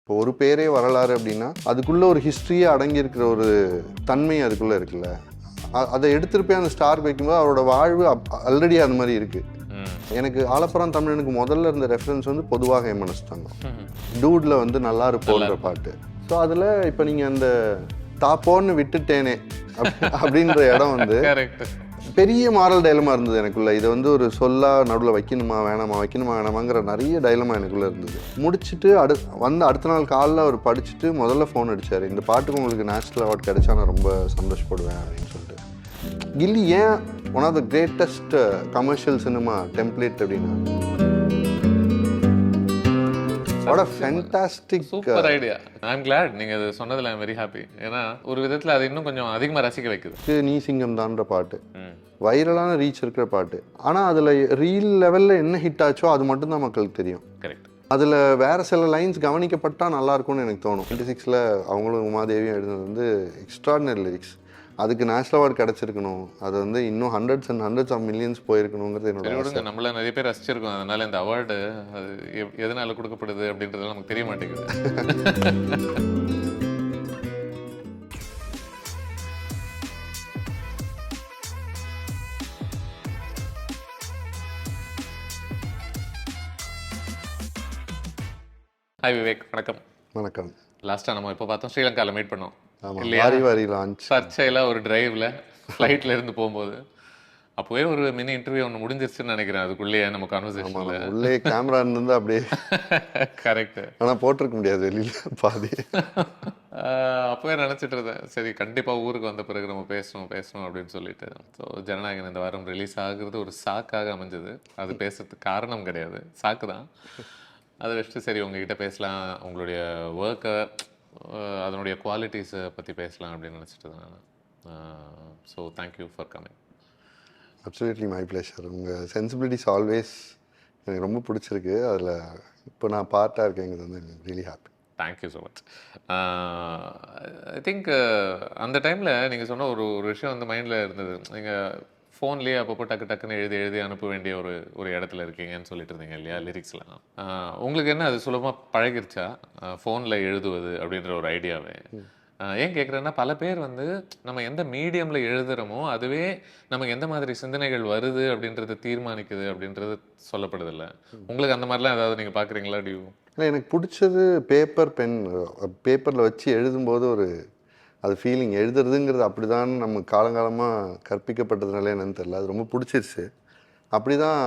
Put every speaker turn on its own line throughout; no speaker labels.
இப்போ ஒரு பேரே வரலாறு அப்படின்னா அதுக்குள்ளே ஒரு ஹிஸ்ட்ரியே அடங்கியிருக்கிற ஒரு தன்மை அதுக்குள்ளே இருக்குல்ல. அதை எடுத்துகிட்டு போய் அந்த ஸ்டாருக்கு வைக்கும்போது அவரோட வாழ்வு ஆல்ரெடி அது மாதிரி இருக்குது. எனக்கு ஆலப்புறம் தமிழனுக்கு முதல்ல இருந்த ரெஃபரன்ஸ் வந்து பொதுவாக மனசுட்டாங்க டூடில் வந்து நல்லா இருப்போன்ற பாட்டு. ஸோ அதில் இப்போ நீங்கள் அந்த தாப்போன்னு விட்டுட்டேனே அப்படின்ற இடம் வந்து பெரிய மாரல் டைலமா இருந்தது எனக்குள்ள. இதை வந்து ஒரு சொல்லா நடுவில் வைக்கணுமா வேணாமாங்கிற நிறைய டைலமா எனக்குள்ள இருந்தது. முடிச்சுட்டு அடுத்த நாள் காலைல அவர் படிச்சுட்டு முதல்ல ஃபோன் அடிச்சார், இந்த பாட்டுக்கு உங்களுக்கு நேஷனல் அவார்ட் கிடைச்சா நான் ரொம்ப சந்தோஷப்படுவேன் அப்படின்னு சொல்லிட்டு. கில்லி ஏன் one of the greatest commercial cinema template அப்படின்னா what a fantastic
super idea. I am glad நீங்க அது சொன்னதுல ஐ அம் வெரி ஹாப்பி. ஏன்னா ஒரு விதத்துல அது இன்னும் கொஞ்சம் அதிகமா ரசிக்க வைக்குது.
நீ சிங்கம் தான்ற பாட்டு வைரலான ரீச் இருக்கிற பாட்டு. ஆனா அதுல ரீல் லெவல்ல என்ன ஹிட் ஆச்சோ அது மட்டும் தான் மக்களுக்கு தெரியும்.
கரெக்ட்.
அதுல வேற சில லைன்ஸ் கவனிக்கப்பட்டா நல்லா இருக்கும்னு எனக்கு தோணும். 26ல அவங்களும் உமாதேவியும் எழுதுனது வந்து எக்ஸ்ட்ராடினரி லிரிக்ஸ். அதுக்கு நேஷனல் அவார்டு கிடைச்சிருக்கணும். அது வந்து இன்னும் hundreds and hundreds of millions போயிருக்கணுங்கிறது என்னோட.
நம்மள நிறைய பேர் ரசிச்சிருக்கோம். அதனால இந்த அவார்டு அது எதனால கொடுக்கப்படுது அப்படின்றது நமக்கு தெரிய மாட்டேங்குது. ஹாய் விவேக், வணக்கம்.
வணக்கம்.
லாஸ்ட்டாக நம்ம இப்போ பார்த்தோம், ஸ்ரீலங்காவில் மீட் பண்ணோம்
வாரி லான்ச்
சர்ச்சையில் ஒரு டிரைவில் ஃப்ளைட்டில் இருந்து போகும்போது. அப்போவே ஒரு மினி இன்டர்வியூ ஒன்று முடிஞ்சிருச்சுன்னு நினைக்கிறேன். அதுக்குள்ளேயே நம்ம கான்வர்சேஷனில்
உள்ளே கேமரா இருந்து அப்படியே
கரெக்ட்.
ஆனால் போட்டிருக்க முடியாது வெளியில் பாதி.
அப்போவே நினச்சிட்டு இருந்தேன், சரி கண்டிப்பாக ஊருக்கு வந்த பிறகு நம்ம பேசணும் அப்படின்னு சொல்லிட்டு. ஸோ ஜனநாயகன் இந்த வாரம் ரிலீஸ் ஆகுறது ஒரு சாக்காக அமைஞ்சது. அது பேசுறதுக்கு காரணம் கிடையாது, சாக்கு தான். அதை வச்சுட்டு சரி உங்ககிட்ட பேசலாம், உங்களுடைய ஒர்க்கை அதனுடைய குவாலிட்டிஸை பற்றி பேசலாம் அப்படின்னு நினச்சிட்டு நான். So thank you for coming.
Absolutely my pleasure. உங்கள் சென்சிபிலிட்டிஸ் ஆல்வேஸ் எனக்கு ரொம்ப பிடிச்சிருக்கு. அதில் இப்போ நான் பார்ட்டாக இருக்கேங்கிறது வந்து எனக்கு really happy.
Thank you so much. I think அந்த டைமில் நீங்கள் சொன்ன ஒரு விஷயம் வந்து மைண்டில் இருந்தது. நீங்கள் ஃபோன்லேயே அப்பப்போ டக்குன்னு எழுதி அனுப்ப வேண்டிய ஒரு இடத்துல இருக்கீங்கன்னு சொல்லிட்டு இருந்தீங்க இல்லையா, லிரிக்ஸ்லாம். உங்களுக்கு என்ன அது சுலபமாக பழகிருச்சா ஃபோனில் எழுதுவது அப்படின்ற ஒரு ஐடியாவே? ஏன் கேட்குறேன்னா, பல பேர் வந்து நம்ம எந்த மீடியமில் எழுதுகிறோமோ அதுவே நமக்கு எந்த மாதிரி சிந்தனைகள் வருது அப்படின்றது தீர்மானிக்குது அப்படின்றது சொல்லப்படுதில்ல. உங்களுக்கு அந்த மாதிரிலாம் ஏதாவது நீங்கள் பார்க்குறீங்களா? டியூ
இல்லை, எனக்கு பிடிச்சது பேப்பரில் வச்சு எழுதும்போது ஒரு அது ஃபீலிங். எழுதுறதுங்கிறது அப்படி தான் நம்ம காலங்காலமாக கற்பிக்கப்பட்டதுனால என்னன்னு தெரியல, அது ரொம்ப பிடிச்சிருச்சு. அப்படி தான்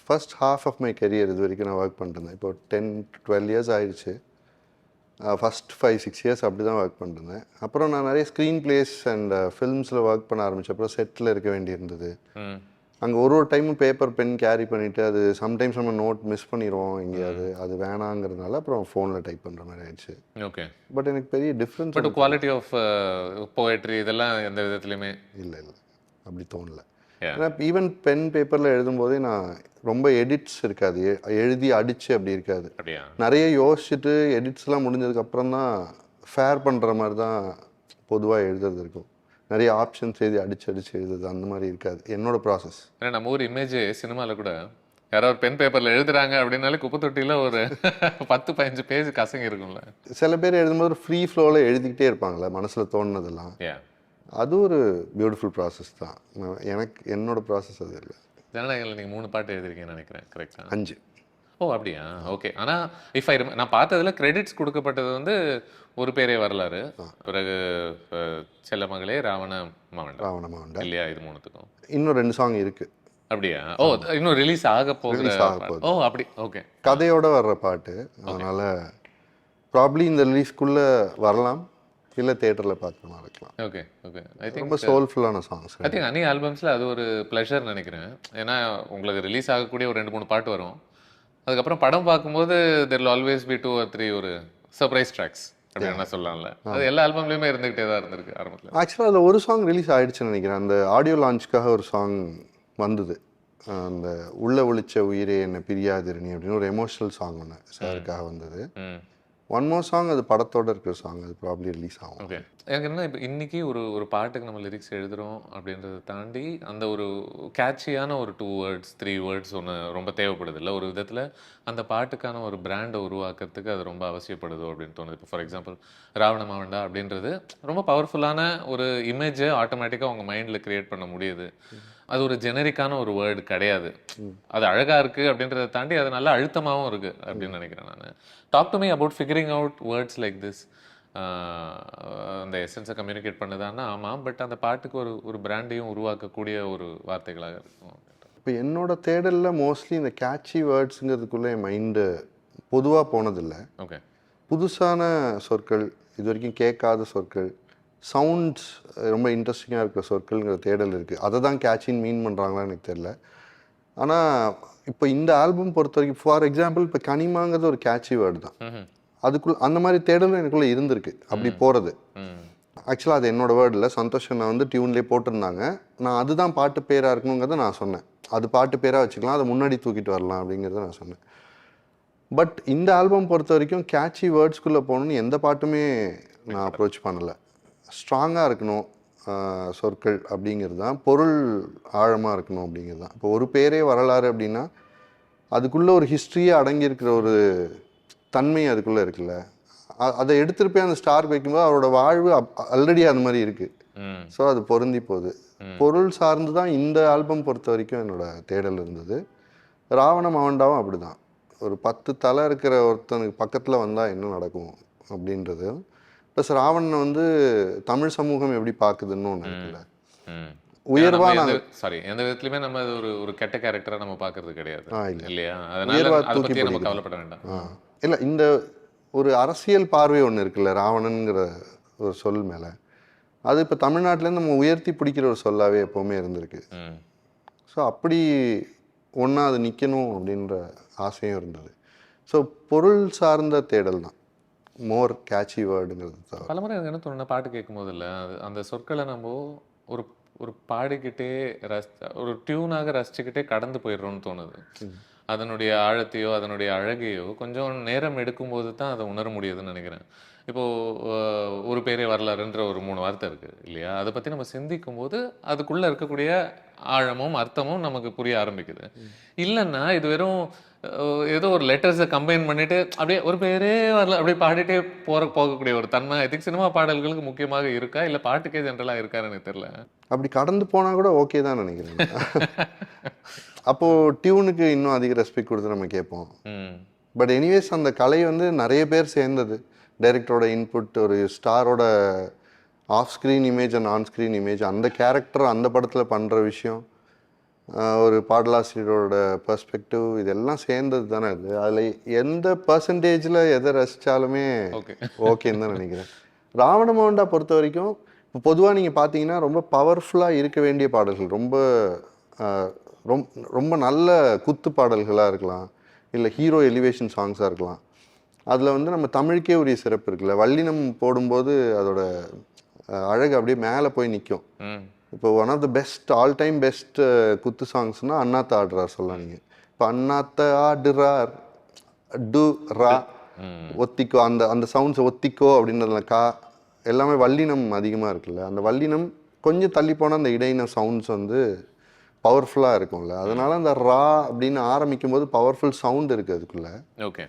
first half of my career இது வரைக்கும் நான் ஒர்க் பண்ணிருந்தேன். இப்போ 10-12 இயர்ஸ் ஆயிடுச்சு. ஃபஸ்ட் 5-6 இயர்ஸ் அப்படி தான் ஒர்க் பண்ணிருந்தேன். அப்புறம் நான் நிறைய ஸ்க்ரீன் பிளேஸ் அண்ட் ஃபில்ம்ஸில் ஒர்க் பண்ண ஆரம்பித்தேன். அப்புறம் செட்டில் இருக்க வேண்டியிருந்தது. அங்கே ஒரு டைமும் பேப்பர் பென் கேரி பண்ணிவிட்டு அது சம்டைம்ஸ் நம்ம நோட் மிஸ் பண்ணிடுவோம் எங்கேயாவது, அது வேணாங்கிறதுனால அப்புறம் ஃபோனில் டைப் பண்ணுற மாதிரி ஆயிடுச்சு.
ஓகே.
பட் எனக்கு பெரிய difference.
But quality of poetry இதெல்லாம் எந்த விதத்துலையுமே
இல்லை அப்படி தோணலை. ஏன்னா ஈவன் பென் பேப்பரில் எழுதும்போதே நான் ரொம்ப எடிட்ஸ் இருக்காது, எழுதி அடித்து அப்படி இருக்காது. நிறைய யோசிச்சுட்டு எடிட்ஸ்லாம் முடிஞ்சதுக்கப்புறம் தான் ஃபேர் பண்ணுற மாதிரி தான் பொதுவாக எழுதுறது இருக்கும். நிறைய ஆப்ஷன்ஸ் அடிச்சு எழுதுது அந்த மாதிரி இருக்காது என்னோட ப்ராசஸ்.
ஏன்னா நம்ம ஒரு இமேஜ் சினிமாவில் கூட யாரோ ஒரு பென் பேப்பரில் எழுதுறாங்க அப்படின்னாலே குப்பை தொட்டியில் ஒரு 10-15 பேஜ் கசங்கி இருக்கும்ல.
சில பேர் எழுதும்போது ஃப்ரீ ஃப்ளோவில் எழுதிக்கிட்டே இருப்பாங்களே மனசில் தோணுனதெல்லாம். அது ஒரு பியூட்டிஃபுல் ப்ராசஸ் தான். என்னோட ப்ராசஸ் அது இல்லை.
ஜனநாயகத்தில் நீங்கள் 3 பாட்டு எழுதிருக்கீங்கன்னு நினைக்கிறேன், கரெக்டாக?
5.
ஓ அப்படியா? ஓகே. ஆனால் நான் பார்த்ததில் கிரெடிட்ஸ் கொடுக்கப்பட்டது வந்து ஒரு பேரே வரலாறு, பிறகு செல்ல மகளே, ராவண மாவண்டம் இல்லையா? இது 3த்துக்கும்
இன்னும் 2 சாங் இருக்குது.
அப்படியா? ஓ இன்னும் ரிலீஸ் ஆக போகுது. ஓ அப்படி. ஓகே.
கதையோட வர்ற பாட்டு, அதனால ப்ராப்ளி இந்த ரிலீஸ்க்குள்ளே வரலாம், இல்லை தேட்டரில் பார்க்கணும் இருக்கலாம்.
ஓகே. ஐ திங்க்
ரொம்ப சோல்ஃபுல்லான சாங்ஸ்.
ஐ திங்க் அனி ஆல்பம்ஸில் அது ஒரு ப்ளஷர் நினைக்கிறேன். ஏன்னா உங்களுக்கு ரிலீஸ் ஆகக்கூடிய ஒரு 2-3 பாட்டு வரும், அதுக்கப்புறம் படம் பார்க்கும்போது there will always be 2 or 3 ஒரு சர்ப்ரைஸ் ட்ராக்ஸ் அப்படி என்ன சொல்லலாம்ல. அது எல்லா ஆல்பம்லேயுமே இருந்துகிட்டே தான் இருந்திருக்கு ஆரம்பத்தில்.
ஆக்சுவலாக அதில் ஒரு சாங் ரிலீஸ் ஆகிடுச்சுன்னு நினைக்கிறேன். அந்த ஆடியோ லான்ச்சுக்காக ஒரு சாங் வந்தது, அந்த உள்ள ஒளிச்ச உயிரே என்ன பிரியாதிரணி அப்படின்னு ஒரு எமோஷனல் சாங் ஒன்று சாருக்காக வந்தது. ஒன் மோர் சாங் அது படத்தோட இருக்கிற சாங், அது ப்ராப்ளி ரிலீஸ் ஆகும்.
ஓகே. எனக்கு என்ன இப்போ இன்னைக்கு ஒரு ஒரு பாட்டுக்கு நம்ம லிரிக்ஸ் எழுதுறோம் அப்படின்றத தாண்டி அந்த ஒரு கேட்சியான ஒரு 2 வேர்ட்ஸ் 3 வேர்ட்ஸ் ஒன்று ரொம்ப தேவைப்படுது இல்லை ஒரு விதத்தில் அந்த பாட்டுக்கான ஒரு பிராண்டை உருவாக்குறதுக்கு அது ரொம்ப அவசியப்படுதோ அப்படின்னு தோணுது. இப்போ ஃபார் எக்ஸாம்பிள் ராவண மாவண்டா அப்படின்றது ரொம்ப பவர்ஃபுல்லான ஒரு இமேஜை ஆட்டோமேட்டிக்காக உங்கள் மைண்டில் கிரியேட் பண்ண முடியுது. அது ஒரு ஜெனரிக்கான ஒரு வேர்டு கிடையாது. அது அழகாக இருக்குது அப்படின்றத தாண்டி அது நல்ல அழுத்தமாகவும் இருக்குது அப்படின்னு நினைக்கிறேன் நான். Talk to me about figuring out words like this. அந்த எசன்ஸை கம்யூனிகேட் பண்ணுதான்னா ஆமாம், பட் அந்த பாட்டுக்கு ஒரு ஒரு பிராண்டையும் உருவாக்கக்கூடிய ஒரு வார்த்தைகளாக இருக்கும்.
இப்போ என்னோட தேடலில் மோஸ்ட்லி இந்த கேட்சி வேர்ட்ஸுங்கிறதுக்குள்ளே என் மைண்டு பொதுவாக போனதில்லை.
ஓகே.
புதுசான சொற்கள், இது வரைக்கும் கேட்காத சொற்கள், சவுண்ட்ஸ் ரொம்ப இன்ட்ரெஸ்டிங்காக இருக்கிற சொற்கள்ங்கிற தேடல் இருக்குது. அதை தான் கேட்சின்னு மீன் பண்ணுறாங்களான்னு எனக்கு தெரியல. ஆனால் இப்போ இந்த ஆல்பம் பொறுத்த வரைக்கும் ஃபார் எக்ஸாம்பிள் இப்போ கனிமாங்கிறது ஒரு கேட்சி வேர்டு தான். அதுக்குள்ள அந்த மாதிரி தேடலும் எனக்குள்ளே இருந்திருக்கு அப்படி போகிறது. ஆக்சுவலாக அது என்னோட வேர்டு இல்லை, சந்தோஷ் நான் வந்து டியூன்லேயே போட்டிருந்தாங்க. நான் அதுதான் பாட்டு பேராக இருக்கணுங்கிறத நான் சொன்னேன். அது பாட்டு பேராக வச்சுக்கலாம், அதை முன்னாடி தூக்கிட்டு வரலாம் அப்படிங்கிறத நான் சொன்னேன். பட் இந்த ஆல்பம் பொறுத்த வரைக்கும் கேட்சி வேர்ட்ஸ்குள்ளே போகணுன்னு எந்த பாட்டுமே நான் அப்ரோச் பண்ணலை. ஸ்ட்ராங்காக இருக்கணும் சொற்கள் அப்படிங்கிறது தான், பொருள் ஆழமாக இருக்கணும் அப்படிங்கிறது தான். இப்போ ஒரு பேரே வரலாறு அப்படின்னா அதுக்குள்ளே ஒரு ஹிஸ்ட்ரியே அடங்கியிருக்கிற ஒரு தன்மை அதுக்குள்ளே இருக்குல்ல, அதை எடுத்துகிட்டு போய் அந்த ஸ்டார் வைக்கும்போது அவரோட வாழ்வு ஆல்ரெடி அது மாதிரி இருக்குது. ஸோ அது பொருந்தி போகுது. பொருள் சார்ந்து தான் இந்த ஆல்பம் பொறுத்த வரைக்கும் என்னோட தேடல் இருந்தது. ராவண மாவண்டாவும் அப்படி தான். ஒரு 10 தலை இருக்கிற ஒருத்தனுக்கு பக்கத்தில் வந்தால் என்ன நடக்கும் அப்படின்றது. ப்ளஸ் ராவணனை வந்து தமிழ் சமூகம் எப்படி பார்க்குதுன்னு ஒன்று இருக்குல்ல, உயர்வான
சாரி எந்த விதத்துலையுமே நம்ம அது ஒரு ஒரு கெட்ட கேரக்டரை நம்ம பார்க்கறது கிடையாது இல்லையா?
உயர்வா
அதனால அதை
தூக்கி
பற்றி நம்ம கவலைப்பட வேண்டாம்.
இல்லை, இந்த ஒரு அரசியல் பார்வை ஒன்று இருக்குல்ல ராவணனுங்கிற ஒரு சொல் மேலே, அது இப்போ தமிழ்நாட்டிலேருந்து நம்ம உயர்த்தி பிடிக்கிற ஒரு சொல்லாவே எப்போவுமே இருந்திருக்கு. ஸோ அப்படி ஒன்றா அது நிற்கணும் அப்படின்ற ஆசையும் இருந்தது. ஸோ பொருள் சார்ந்த தேடல் தான் மோர் கேட்சி வேர்டுங்கிறது தான்.
பல முறை எனக்கு என்ன தோணுன்னா பாட்டு கேட்கும் போது இல்லை அந்த சொற்களை நம்ம ஒரு ஒரு பாடிக்கிட்டே ஒரு டியூனாக ரசிச்சுக்கிட்டே கடந்து போயிடுறோம்னு தோணுது. அதனுடைய ஆழத்தையோ அதனுடைய அழகையோ கொஞ்சம் நேரம் எடுக்கும்போது தான் அதை உணர முடியுதுன்னு நினைக்கிறேன். இப்போது ஒரு பேரே வரலாறுன்ற ஒரு 3 வார்த்தை இருக்குது இல்லையா? அதை பற்றி நம்ம சிந்திக்கும் போது அதுக்குள்ளே இருக்கக்கூடிய ஆழமும் அர்த்தமும் நமக்கு புரிய ஆரம்பிக்குது. இல்லைன்னா இது வெறும் ஏதோ ஒரு லெட்டர்ஸை கம்பைன் பண்ணிட்டு அப்படியே ஒரு பேரே வரல அப்படியே பாடிட்டே போகக்கூடிய ஒரு தன்மை ஐ திங்க் சினிமா பாடல்களுக்கு முக்கியமாக இருக்கா, இல்லை பாட்டுக்கே ஜென்ரலாக இருக்கான்னு எனக்கு தெரியல.
அப்படி கடந்து போனால் கூட ஓகே தான் நினைக்கிறேன். அப்போது டியூனுக்கு இன்னும் அதிக ரெஸ்பெக்ட் கொடுத்து நம்ம கேட்போம். பட் எனிவேஸ் அந்த கலை வந்து நிறைய பேர் சேர்ந்தது. டைரக்டரோட இன்புட், ஒரு ஸ்டாரோட off screen image and on screen image, அந்த கேரக்டர் அந்த படத்தில் பண்ணுற விஷயம், ஒரு பாடலாசிரியரோட பெர்ஸ்பெக்டிவ், இதெல்லாம் சேர்ந்தது தானே அது. அதில் எந்த பர்சன்டேஜில் எதை ரசித்தாலுமே ஓகேன்னு தான் நினைக்கிறேன். ராவண மாவண்டா பொறுத்த வரைக்கும் இப்போ பொதுவாக நீங்கள் பார்த்தீங்கன்னா ரொம்ப பவர்ஃபுல்லாக இருக்க வேண்டிய பாடல்கள், ரொம்ப நல்ல குத்து பாடல்களாக இருக்கலாம், இல்லை ஹீரோ எலிவேஷன் சாங்ஸாக இருக்கலாம். அதில் வந்து நம்ம தமிழுக்கே உரிய சிறப்பு இருக்குல்ல, வல்லினம் போடும்போது அதோட அழகு அப்படியே மேலே போய் நிற்கும். இப்போ one of the best all time best குத்து சாங்ஸ்னால் அண்ணாத்த ஆடுறார் சொல்லலாம். நீங்கள் இப்போ அண்ணாத்த ஆடுறார் டு ரா ஒத்திக்கோ, அந்த அந்த சவுண்ட்ஸ் ஒத்திக்கோ அப்படின்றதுல கா எல்லாமே வல்லினம் அதிகமாக இருக்குல்ல, அந்த வல்லினம் கொஞ்சம் தள்ளி போனால் அந்த இடையின சவுண்ட்ஸ் வந்து பவர்ஃபுல்லாக இருக்கும்ல. அதனால அந்த ரா அப்படின்னு ஆரம்பிக்கும் போது பவர்ஃபுல் சவுண்ட் இருக்குது அதுக்குள்ள.
ஓகே.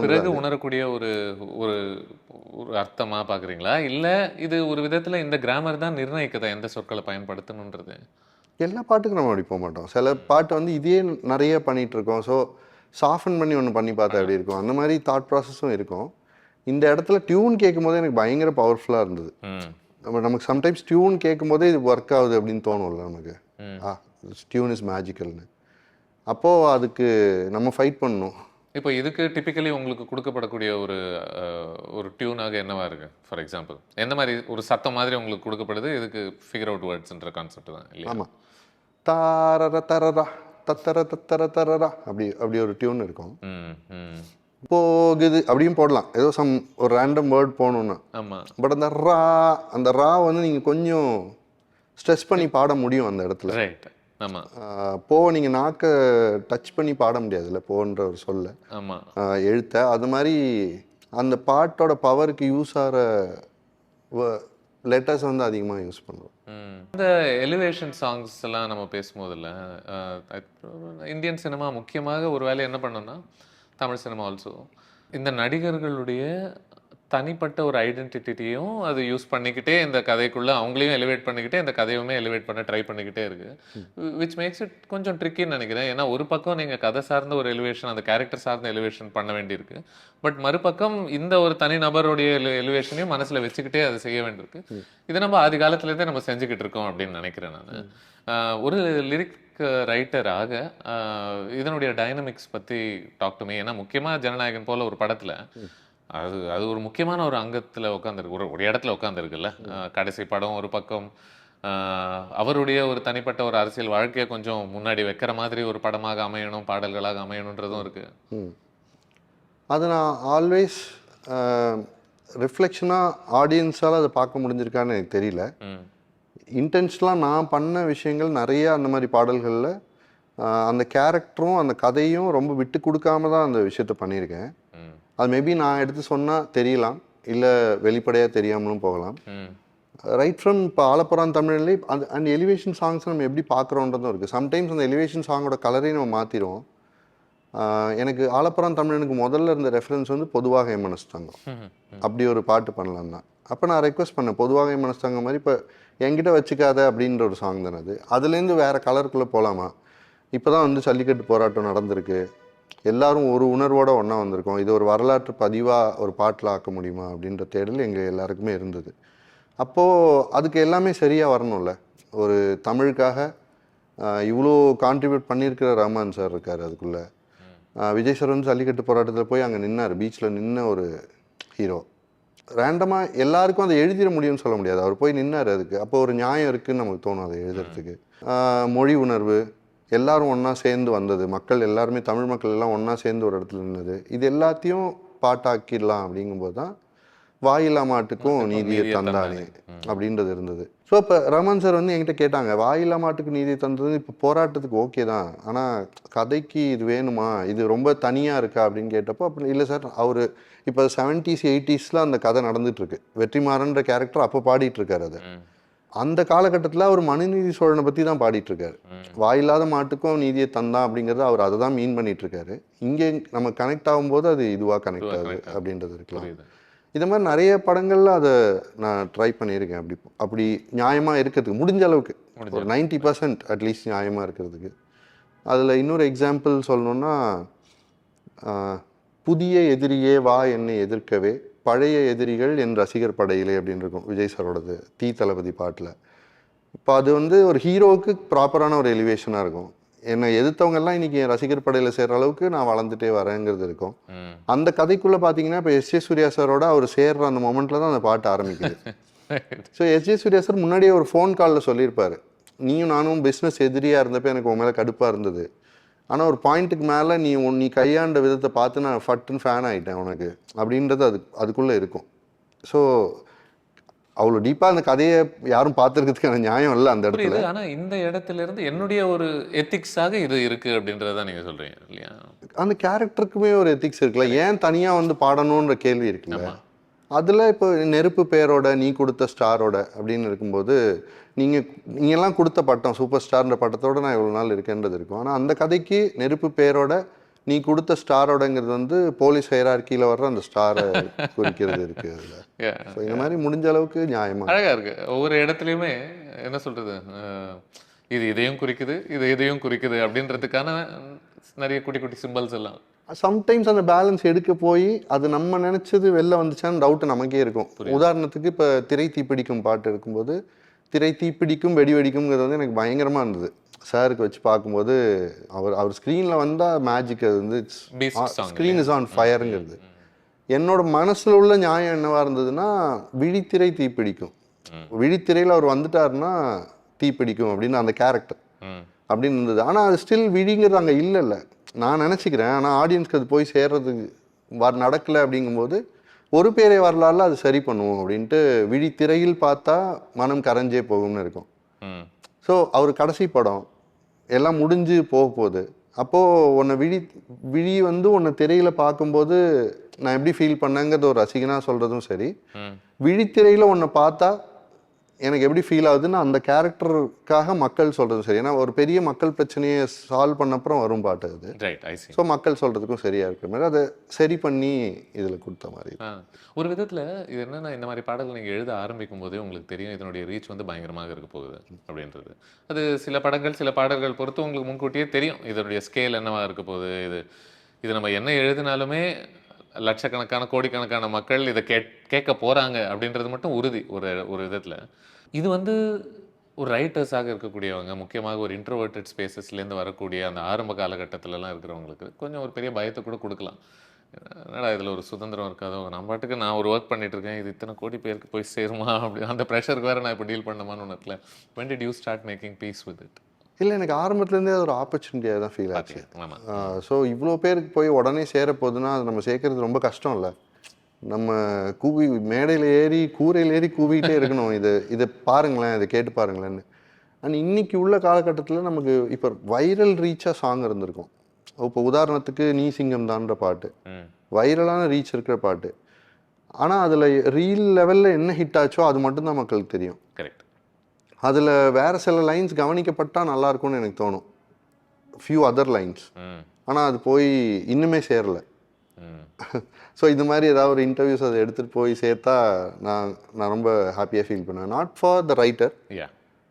பிறகு உணரக்கூடிய ஒரு ஒரு ஒரு அர்த்தமா பார்க்குறீங்களா, இல்லை இது ஒரு விதத்தில் இந்த கிராமர் தான் நிர்ணயிக்குதா எந்த சொற்களை பயன்படுத்தணுன்றது?
எல்லா பாட்டுக்கும் நம்ம அப்படி போக மாட்டோம். சில பாட்டு வந்து இதே நிறைய பண்ணிகிட்டு இருக்கோம், ஸோ சாஃபன் பண்ணி ஒன்று பண்ணி பார்த்தா எப்படி இருக்கும், அந்த மாதிரி தாட் ப்ராசஸும் இருக்கும். இந்த இடத்துல டியூன் கேட்கும் போதே எனக்கு பயங்கர பவர்ஃபுல்லாக இருந்தது. நமக்கு சம்டைம்ஸ் டியூன் கேட்கும் போதே இது ஒர்க் ஆகுது அப்படின்னு தோணும்ல நமக்கு, டியூன் இஸ் மேஜிக்கல்னு. அப்போது அதுக்கு நம்ம ஃபைட் பண்ணணும்.
இப்போ இதுக்கு டிப்பிக்கலி உங்களுக்கு கொடுக்கப்படக்கூடிய ஒரு ஒரு டியூனாக என்னவா இருக்குது? ஃபார் எக்ஸாம்பிள் எந்த மாதிரி ஒரு சத்தம் மாதிரி உங்களுக்கு கொடுக்கப்படுது? இதுக்கு ஃபிகர் அவுட் வேர்ட்ஸ்ன்ற கான்செப்ட் தான் இல்லையா?
ஆமாம், தாரர தரரா தத்தர தத்தர தரரா அப்படி ஒரு டியூன் இருக்கும். போகுது அப்படியும் போடலாம், ஏதோ ஒரு ரேண்டம் வேர்ட் போகணுன்னா.
ஆமாம்.
பட் அந்த ரா வந்து நீங்கள் கொஞ்சம் ஸ்ட்ரெஸ் பண்ணி பாட முடியும் அந்த இடத்துல.
ரைட். ஆமா
போவை நீங்கள் நாக்கை டச் பண்ணி பாட முடியாதுல்ல போன்ற ஒரு சொல்ல
ஆமா
எழுத்த அது மாதிரி அந்த பாட்டோட பவருக்கு யூஸ் ஆகிற லெட்டர்ஸ் வந்து அதிகமாக யூஸ் பண்ணுவோம்.
இந்த எலிவேஷன் சாங்ஸ் எல்லாம் நம்ம பேசும்போதில்ல இந்தியன் சினிமா முக்கியமாக ஒரு வேலை என்ன பண்ணோம்னா தமிழ் சினிமா ஆல்சோ இந்த நடிகர்களுடைய தனிப்பட்ட ஒரு ஐடென்டிட்டியும் அது யூஸ் பண்ணிக்கிட்டே இந்த கதைக்குள்ள அவங்களையும் எலிவேட் பண்ணிக்கிட்டே இந்த கதையுமே எலிவேட் பண்ண ட்ரை பண்ணிக்கிட்டே இருக்கு விச் மேக்ஸ் இட் கொஞ்சம் ட்ரிக்கின்னு நினைக்கிறேன். ஏன்னா ஒரு பக்கம் நீங்கள் கதை சார்ந்த ஒரு எலிவேஷன் அந்த கேரக்டர் சார்ந்த எலிவேஷன் பண்ண வேண்டியிருக்கு, பட் மறுபக்கம் இந்த ஒரு தனி நபருடைய எலிவேஷனையும் மனசில் வச்சுக்கிட்டே அதை செய்ய வேண்டியிருக்கு. இதை நம்ம ஆதி காலத்துலேருந்தே நம்ம செஞ்சுக்கிட்டு இருக்கோம் அப்படின்னு நினைக்கிறேன் நான். ஒரு லிரிக் ரைட்டராக இதனுடைய டைனமிக்ஸ் பற்றி டாக் டு மீ. ஏன்னா முக்கியமாக ஜனநாயகன் போல ஒரு படத்தில் அது அது ஒரு முக்கியமான ஒரு அங்கத்தில் உட்காந்துருக்கு, ஒரு இடத்துல உட்காந்துருக்குல்ல. கடைசி படம் ஒரு பக்கம் அவருடைய ஒரு தனிப்பட்ட ஒரு அரசியல் வாழ்க்கையை கொஞ்சம் முன்னாடி வைக்கிற மாதிரி ஒரு படமாக அமையணும், பாடல்களாக அமையணுன்றதும் இருக்கு.
அது நான் ஆல்வேஸ் ரிஃப்ளெக்ஷனாக ஆடியன்ஸால் அதை பார்க்க முடிஞ்சிருக்கான்னு எனக்கு தெரியல. இன்டென்ஷனலாக நான் பண்ண விஷயங்கள் நிறைய அந்த மாதிரி பாடல்களில் அந்த கேரக்டரும் அந்த கதையும் ரொம்ப விட்டு கொடுக்காம தான் அந்த விஷயத்த பண்ணியிருக்கேன். அது மேபி நான் எடுத்து சொன்னால் தெரியலாம், இல்லை வெளிப்படையாக தெரியாமலும் போகலாம். ரைட் ஃப்ரம் இப்போ ஆலப்புறான் தமிழ்லே அந்த எலிவேஷன் சாங்ஸ் நம்ம எப்படி பார்க்குறோன்றதும் இருக்குது. சம்டைம்ஸ் அந்த எலிவேஷன் சாங்கோட கலரையும் நம்ம மாற்றிடுவோம். எனக்கு ஆலப்புறான் தமிழனுக்கு முதல்ல இருந்த ரெஃபரன்ஸ் வந்து பொதுவாக என் மனசுதாங்கம், அப்படி ஒரு பாட்டு பண்ணலாம் தான். அப்போ நான் ரெக்வஸ்ட் பண்ணேன், பொதுவாக என் மனசுதாங்க மாதிரி இப்போ என்கிட்ட வச்சுக்காத அப்படின்ற ஒரு சாங் தானே அது, அதுலேருந்து வேறு கலருக்குள்ளே போகலாமா? இப்போ தான் வந்து ஜல்லிக்கட்டு போராட்டம் நடந்திருக்கு, எல்லாரும் ஒரு உணர்வோடு ஒன்றா வந்திருக்கோம், இது ஒரு வரலாற்று பதிவாக ஒரு பாட்டில் ஆக்க முடியுமா அப்படின்ற தேடல் எங்கள் எல்லாருக்குமே இருந்தது. அப்போது அதுக்கு எல்லாமே சரியாக வரணும்ல. ஒரு தமிழுக்காக இவ்வளோ கான்ட்ரிபியூட் பண்ணியிருக்கிற ரஹ்மான் சார் இருக்கார், அதுக்குள்ளே விஜய் சார் வந்து ஜல்லிக்கட்டு போராட்டத்தில் போய் அங்கே நின்னார், பீச்சில் நின்ன ஒரு ஹீரோ. ரேண்டமாக எல்லாருக்கும் அதை எழுதிட முடியும்னு சொல்ல முடியாது, அவர் போய் நின்னார். அதுக்கு அப்போ ஒரு நியாயம் இருக்குதுன்னு நமக்கு தோணும் அதை எழுதுறதுக்கு. மொழி உணர்வு, எல்லாரும் ஒன்றா சேர்ந்து வந்தது, மக்கள் எல்லாருமே தமிழ் மக்கள் எல்லாம் ஒன்றா சேர்ந்து ஒரு இடத்துல நின்னது, இது எல்லாத்தையும் பாட்டாக்கிடலாம் அப்படிங்கும்போது தான் வாயில்லா மாட்டுக்கும் நீதியை தந்தானே அப்படின்றது இருந்தது. ஸோ இப்போ ரஹ்மான் சார் வந்து என்கிட்ட கேட்டாங்க, வாயில்லா மாட்டுக்கு நீதியை தந்தது இப்போ போராட்டத்துக்கு ஓகே தான், ஆனால் கதைக்கு இது வேணுமா, இது ரொம்ப தனியாக இருக்கா அப்படின்னு கேட்டப்போ, அப்படி இல்லை சார், அவர் இப்போ 70s 80s அந்த கதை நடந்துகிட்ருக்கு, வெற்றிமாறன்ற கேரக்டர் அப்போ பாடிட்டுருக்காரு. அது அந்த காலகட்டத்தில் அவர் மனுநீதி சோழனை பற்றி தான் பாடிட்டுருக்காரு. வாயில்லாத மாட்டுக்கும் நீதியை தந்தான் அப்படிங்கிறது அவர் அதை தான் மீன் பண்ணிகிட்ருக்காரு. இங்கே நம்ம கனெக்ட் ஆகும்போது அது இதுவாக கனெக்ட் ஆகுது அப்படின்றது இருக்கலாம். இது மாதிரி நிறைய படங்களில் அதை நான் ட்ரை பண்ணியிருக்கேன். அப்படி நியாயமாக இருக்கிறதுக்கு முடிஞ்ச அளவுக்கு ஒரு 90% அட்லீஸ்ட் நியாயமாக இருக்கிறதுக்கு. அதில் இன்னொரு எக்ஸாம்பிள் சொல்லணுன்னா, புதிய எதிரியே வா என்னை எதிர்க்கவே பழைய எதிரிகள் என் ரசிகர் படையிலே அப்படின்னு இருக்கும் விஜய் சாரோடது தீ தளபதி பாட்டில். இப்போ அது வந்து ஒரு ஹீரோவுக்கு ப்ராப்பரான ஒரு எலிவேஷனாக இருக்கும். என்னை எதிர்த்தவங்கெல்லாம் இன்றைக்கி என் ரசிகர் படையில் சேர்கிற அளவுக்கு நான் வளர்ந்துட்டே வரேங்கிறது இருக்கும். அந்த கதைக்குள்ளே பார்த்தீங்கன்னா இப்போ எஸ்.ஜே. சூர்யா சாரோட அவர் சேர்ற அந்த மொமெண்ட்டில் தான் அந்த பாட்டு ஆரம்பிக்குது. So S J. சூர்யா சார் முன்னாடியே ஒரு ஃபோன் காலில் சொல்லியிருப்பார், நீயும் நானும் பிஸ்னஸ் எதிரியாக இருந்தப்போ எனக்கு உன் மேலே கடுப்பாக இருந்தது, ஆனால் ஒரு பாயிண்ட்டுக்கு மேலே நீ கையாண்ட விதத்தை பார்த்து நான் ஃபட்டுன்னு ஃபேன் ஆகிட்டேன் உனக்கு அப்படின்றது அதுக்குள்ளே இருக்கும். ஸோ அவ்வளோ டீப்பாக அந்த கதையை யாரும் பார்த்துருக்கிறதுக்கான நியாயம் இல்லை அந்த இடத்துல.
ஆனால் இந்த இடத்துல இருந்து என்னுடைய ஒரு எத்திக்ஸாக இது இருக்குது அப்படின்றத நீங்கள் சொல்கிறீங்க இல்லையா?
அந்த கேரக்டருக்குமே ஒரு எத்திக்ஸ் இருக்குல்ல, ஏன் தனியாக வந்து பாடணுன்ற கேள்வி இருக்குல்ல. அதில் இப்போ நெருப்பு பேரோட நீ கொடுத்த ஸ்டாரோட அப்படின்னு இருக்கும்போது நீங்கள்லாம் கொடுத்த பட்டம் சூப்பர் ஸ்டார்ன்ற பட்டத்தோடு நான் இவ்வளோ நாள் இருக்கேன்றது இருக்கும். ஆனால் அந்த கதைக்கு நெருப்பு பேரோட நீ கொடுத்த ஸ்டாரோடங்கிறது வந்து போலீஸ் ஹைரார்க்கியில் வர்ற அந்த ஸ்டாரை குறிக்கிறது இருக்குது அதில். ஸோ இந்த மாதிரி முடிஞ்ச அளவுக்கு நியாயமாக
அழகாக இருக்குது. ஒவ்வொரு இடத்துலையுமே என்ன சொல்கிறது, இது இதையும் குறிக்குது இது இதையும் குறிக்குது அப்படின்றதுக்கான நிறைய குட்டி குட்டி சிம்பிள்ஸ் எல்லாம்.
சம்டைம்ஸ் அந்த பேலன்ஸ் எடுக்க போய் அது நம்ம நினச்சது வெளில வந்துச்சான்னு டவுட்டு நமக்கே இருக்கும். உதாரணத்துக்கு இப்போ திரை தீப்பிடிக்கும் பாட்டு இருக்கும்போது திரை தீப்பிடிக்கும் வெடி வெடிக்கும்ங்கிறது வந்து எனக்கு பயங்கரமாக இருந்தது. சாருக்கு வச்சு பார்க்கும்போது அவர் ஸ்க்ரீனில் வந்தால் மேஜிக், அது வந்து ஸ்க்ரீன் இஸ் ஆன் ஃபயருங்கிறது. என்னோட மனசில் உள்ள நியாயம் என்னவாக இருந்ததுன்னா, விழித்திரை தீப்பிடிக்கும், விழித்திரையில் அவர் வந்துட்டாருன்னா தீப்பிடிக்கும் அப்படின்னு அந்த கேரக்டர் அப்படின்னு இருந்தது. ஆனால் அது ஸ்டில் விழிங்கிறது அங்கே இல்லைல்ல நான் நினச்சிக்கிறேன். ஆனால் ஆடியன்ஸ்க்கு அது போய் சேர்றதுக்கு நடக்கலை அப்படிங்கும்போது ஒரு பேரை வரலாறுல அது சரி பண்ணுவோம் அப்படின்ட்டு விழித்திரையில் பார்த்தா மனம் கரைஞ்சே போகும்னு இருக்கும். ஸோ அவர் கடைசி படம் எல்லாம் முடிஞ்சு போக போகுது. அப்போது உன்னை விழி வந்து உன்னை திரையில் பார்க்கும்போது நான் எப்படி ஃபீல் பண்ணேங்கிறது ஒரு ரசிகனாக சொல்கிறதும் சரி, விழித்திரையில் உன்னை பார்த்தா எனக்கு எப்படி ஃபீல் ஆகுதுன்னு அந்த கேரக்டருக்காக மக்கள் சொல்கிறதும் சரி. ஏன்னா ஒரு பெரிய மக்கள் பிரச்சனையை சால்வ் பண்ணப்புறம் வரும் பாட்டு அது. ஸோ மக்கள் சொல்கிறதுக்கும் சரியாக இருக்கிற மாதிரி அதை சரி பண்ணி இதில் கொடுத்த மாதிரி.
ஒரு விதத்தில் இது என்னென்னா, இந்த மாதிரி பாடல்கள் நீங்கள் எழுத ஆரம்பிக்கும் போதே உங்களுக்கு தெரியும் இதனுடைய ரீச் வந்து பயங்கரமாக இருக்க போகுது அப்படின்றது. அது சில படங்கள் சில பாடல்கள் பொறுத்து உங்களுக்கு முன்கூட்டியே தெரியும் இதனுடைய ஸ்கேல் என்னவாக இருக்க போகுது. இது நம்ம என்ன எழுதினாலுமே லட்சக்கணக்கான கோடிக்கணக்கான மக்கள் இதை கேட்க போகிறாங்க அப்படின்றது மட்டும் உறுதி ஒரு விதத்தில். இது வந்து ஒரு ரைட்டர்ஸாக இருக்கக்கூடியவங்க, முக்கியமாக ஒரு இன்ட்ரோவர்ட்டட் ஸ்பேசஸ்லேருந்து வரக்கூடிய அந்த ஆரம்ப காலகட்டத்திலலாம் இருக்கிறவங்களுக்கு கொஞ்சம் ஒரு பெரிய பயத்தை கூட கொடுக்கலாம். என்னடா இதில் ஒரு சுதந்திரம் இருக்காதோ, நான் பாட்டுக்கு நான் ஒரு ஒர்க் பண்ணிட்டு இருக்கேன், இது இத்தனை கோடி பேருக்கு போய் சேருமா அப்படி அந்த ப்ரெஷருக்கு வேறு நான் இப்போ டீல் பண்ணமான்னு ஒன்றுல. when did you start making peace with it?
இல்லை, எனக்கு ஆரம்பத்துலேருந்தே அது ஒரு ஆப்பர்ச்சுனிட்டியாக தான் ஃபீல் ஆச்சு. ஸோ இவ்வளோ பேருக்கு போய் உடனே சேரப்போகுதுன்னா அது நம்ம சேர்க்கறது ரொம்ப கஷ்டம் இல்லை. நம்ம மேடையில் ஏறி கூரையில் ஏறி கூவிகிட்டே இருக்கணும், இதை பாருங்களேன், இதை கேட்டு பாருங்களேன்னு. அண்ட் இன்னைக்கு உள்ள காலகட்டத்தில் நமக்கு இப்போ வைரல் ரீச்சாக சாங் இருந்திருக்கும். இப்போ உதாரணத்துக்கு நீ சிங்கம் தான்ற பாட்டு வைரலான ரீச் இருக்கிற பாட்டு. ஆனால் அதில் ரீல் லெவலில் என்ன ஹிட் ஆச்சோ அது மட்டும்தான் மக்களுக்கு தெரியும்.
கரெக்ட்.
அதில் வேறு சில லைன்ஸ் கவனிக்கப்பட்டால் நல்லாயிருக்கும்னு எனக்கு தோணும், ஃபியூ அதர் லைன்ஸ். ஆனால் அது போய் இன்னுமே சேரலை. ஸோ இந்த மாதிரி ஏதாவது ஒரு இன்டர்வியூஸ் அதை எடுத்துகிட்டு போய் சேர்த்தா நான் ரொம்ப ஹாப்பியாக ஃபீல் பண்ணுவேன். Not for the writer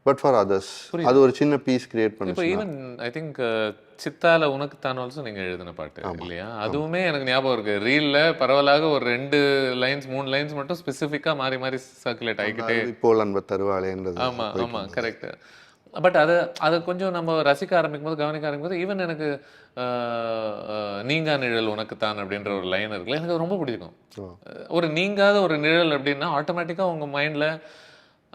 but for others. அது ஒரு சின்ன பீஸ் கிரியேட் பண்ணி.
இப்போ ஈவன் ஐ திங்க் சித்தால உனக்கு தான் ஆல்சோ நீங்கள் எழுதின பாட்டு இல்லையா, அதுவுமே எனக்கு ஞாபகம் இருக்குது. ரீலில் பரவலாக ஒரு 2 லைன்ஸ் 3 லைன்ஸ் மட்டும் ஸ்பெசிஃபிக்காக மாறி மாறி சர்க்குலேட் ஆகிக்கிட்டே
இப்போ அன்பு தருவாளேன்றது.
ஆமாம் கரெக்ட். பட் அதை கொஞ்சம் நம்ம ரசிக்க ஆரம்பிக்கும் போது கவனிக்க ஆரம்பிக்கும் போது ஈவன் எனக்கு நீங்கா நிழல் உனக்குத்தான் அப்படின்ற ஒரு லைன் இருக்குல்ல, எனக்கு ரொம்ப பிடிக்கும். ஒரு நீங்காத ஒரு நிழல் அப்படின்னா ஆட்டோமேட்டிக்காக உங்கள் மைண்டில்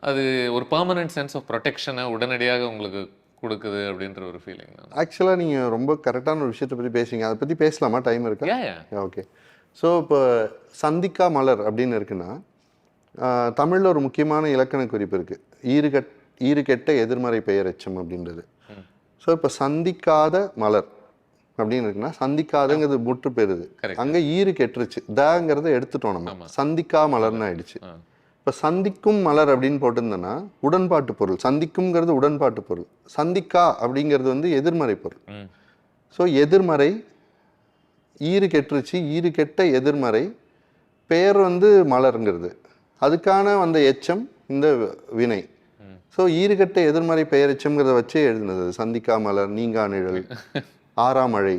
அது ஒரு பெர்மனன்ட் சென்ஸ் ஆஃப் ப்ரொடெக்ஷனை உடனடியாக உங்களுக்கு கொடுக்குது அப்படின்ற ஒரு ஃபீலிங்.
ஆக்சுவலாக நீங்கள் ரொம்ப கரெக்டான ஒரு விஷயத்தை பற்றி பேசுங்க, அதை பற்றி பேசலாமா? டைம் இருக்கா? ஓகே. ஸோ இப்போ சந்திக்கா மலர் அப்படின்னு இருக்குன்னா தமிழில் ஒரு முக்கியமான இலக்கண குறிப்பு இருக்குது, ஈறுகெட்ட எதிர்மறை பெயர் எச்சம் அப்படின்றது. ஸோ இப்போ சந்திக்காத மலர் அப்படின்னு இருக்குன்னா சந்திக்காதங்கிறது முற்று பெறுது, அங்கே ஈறு கெட்டுருச்சு, தாங்கிறத எடுத்துட்டோம், நம்ம சந்திக்கா மலர்னு ஆயிடுச்சு. இப்போ சந்திக்கும் மலர் அப்படின்னு போட்டிருந்தோன்னா உடன்பாட்டு பொருள், சந்திக்கும்ங்கிறது உடன்பாட்டு பொருள், சந்திக்கா அப்படிங்கிறது வந்து எதிர்மறை பொருள். ஸோ எதிர்மறை, ஈறு கெட்டுருச்சு, ஈறு கெட்ட எதிர்மறை, பெயர் வந்து மலருங்கிறது, அதுக்கான அந்த எச்சம் இந்த வினை. ஸோ ஈறுகட்ட எதிர்மறை பெயர் எச்சம்ங்கிறத வச்சே எழுதுனது சந்திக்கா மலர், நீங்கா நிழல், ஆறாமழை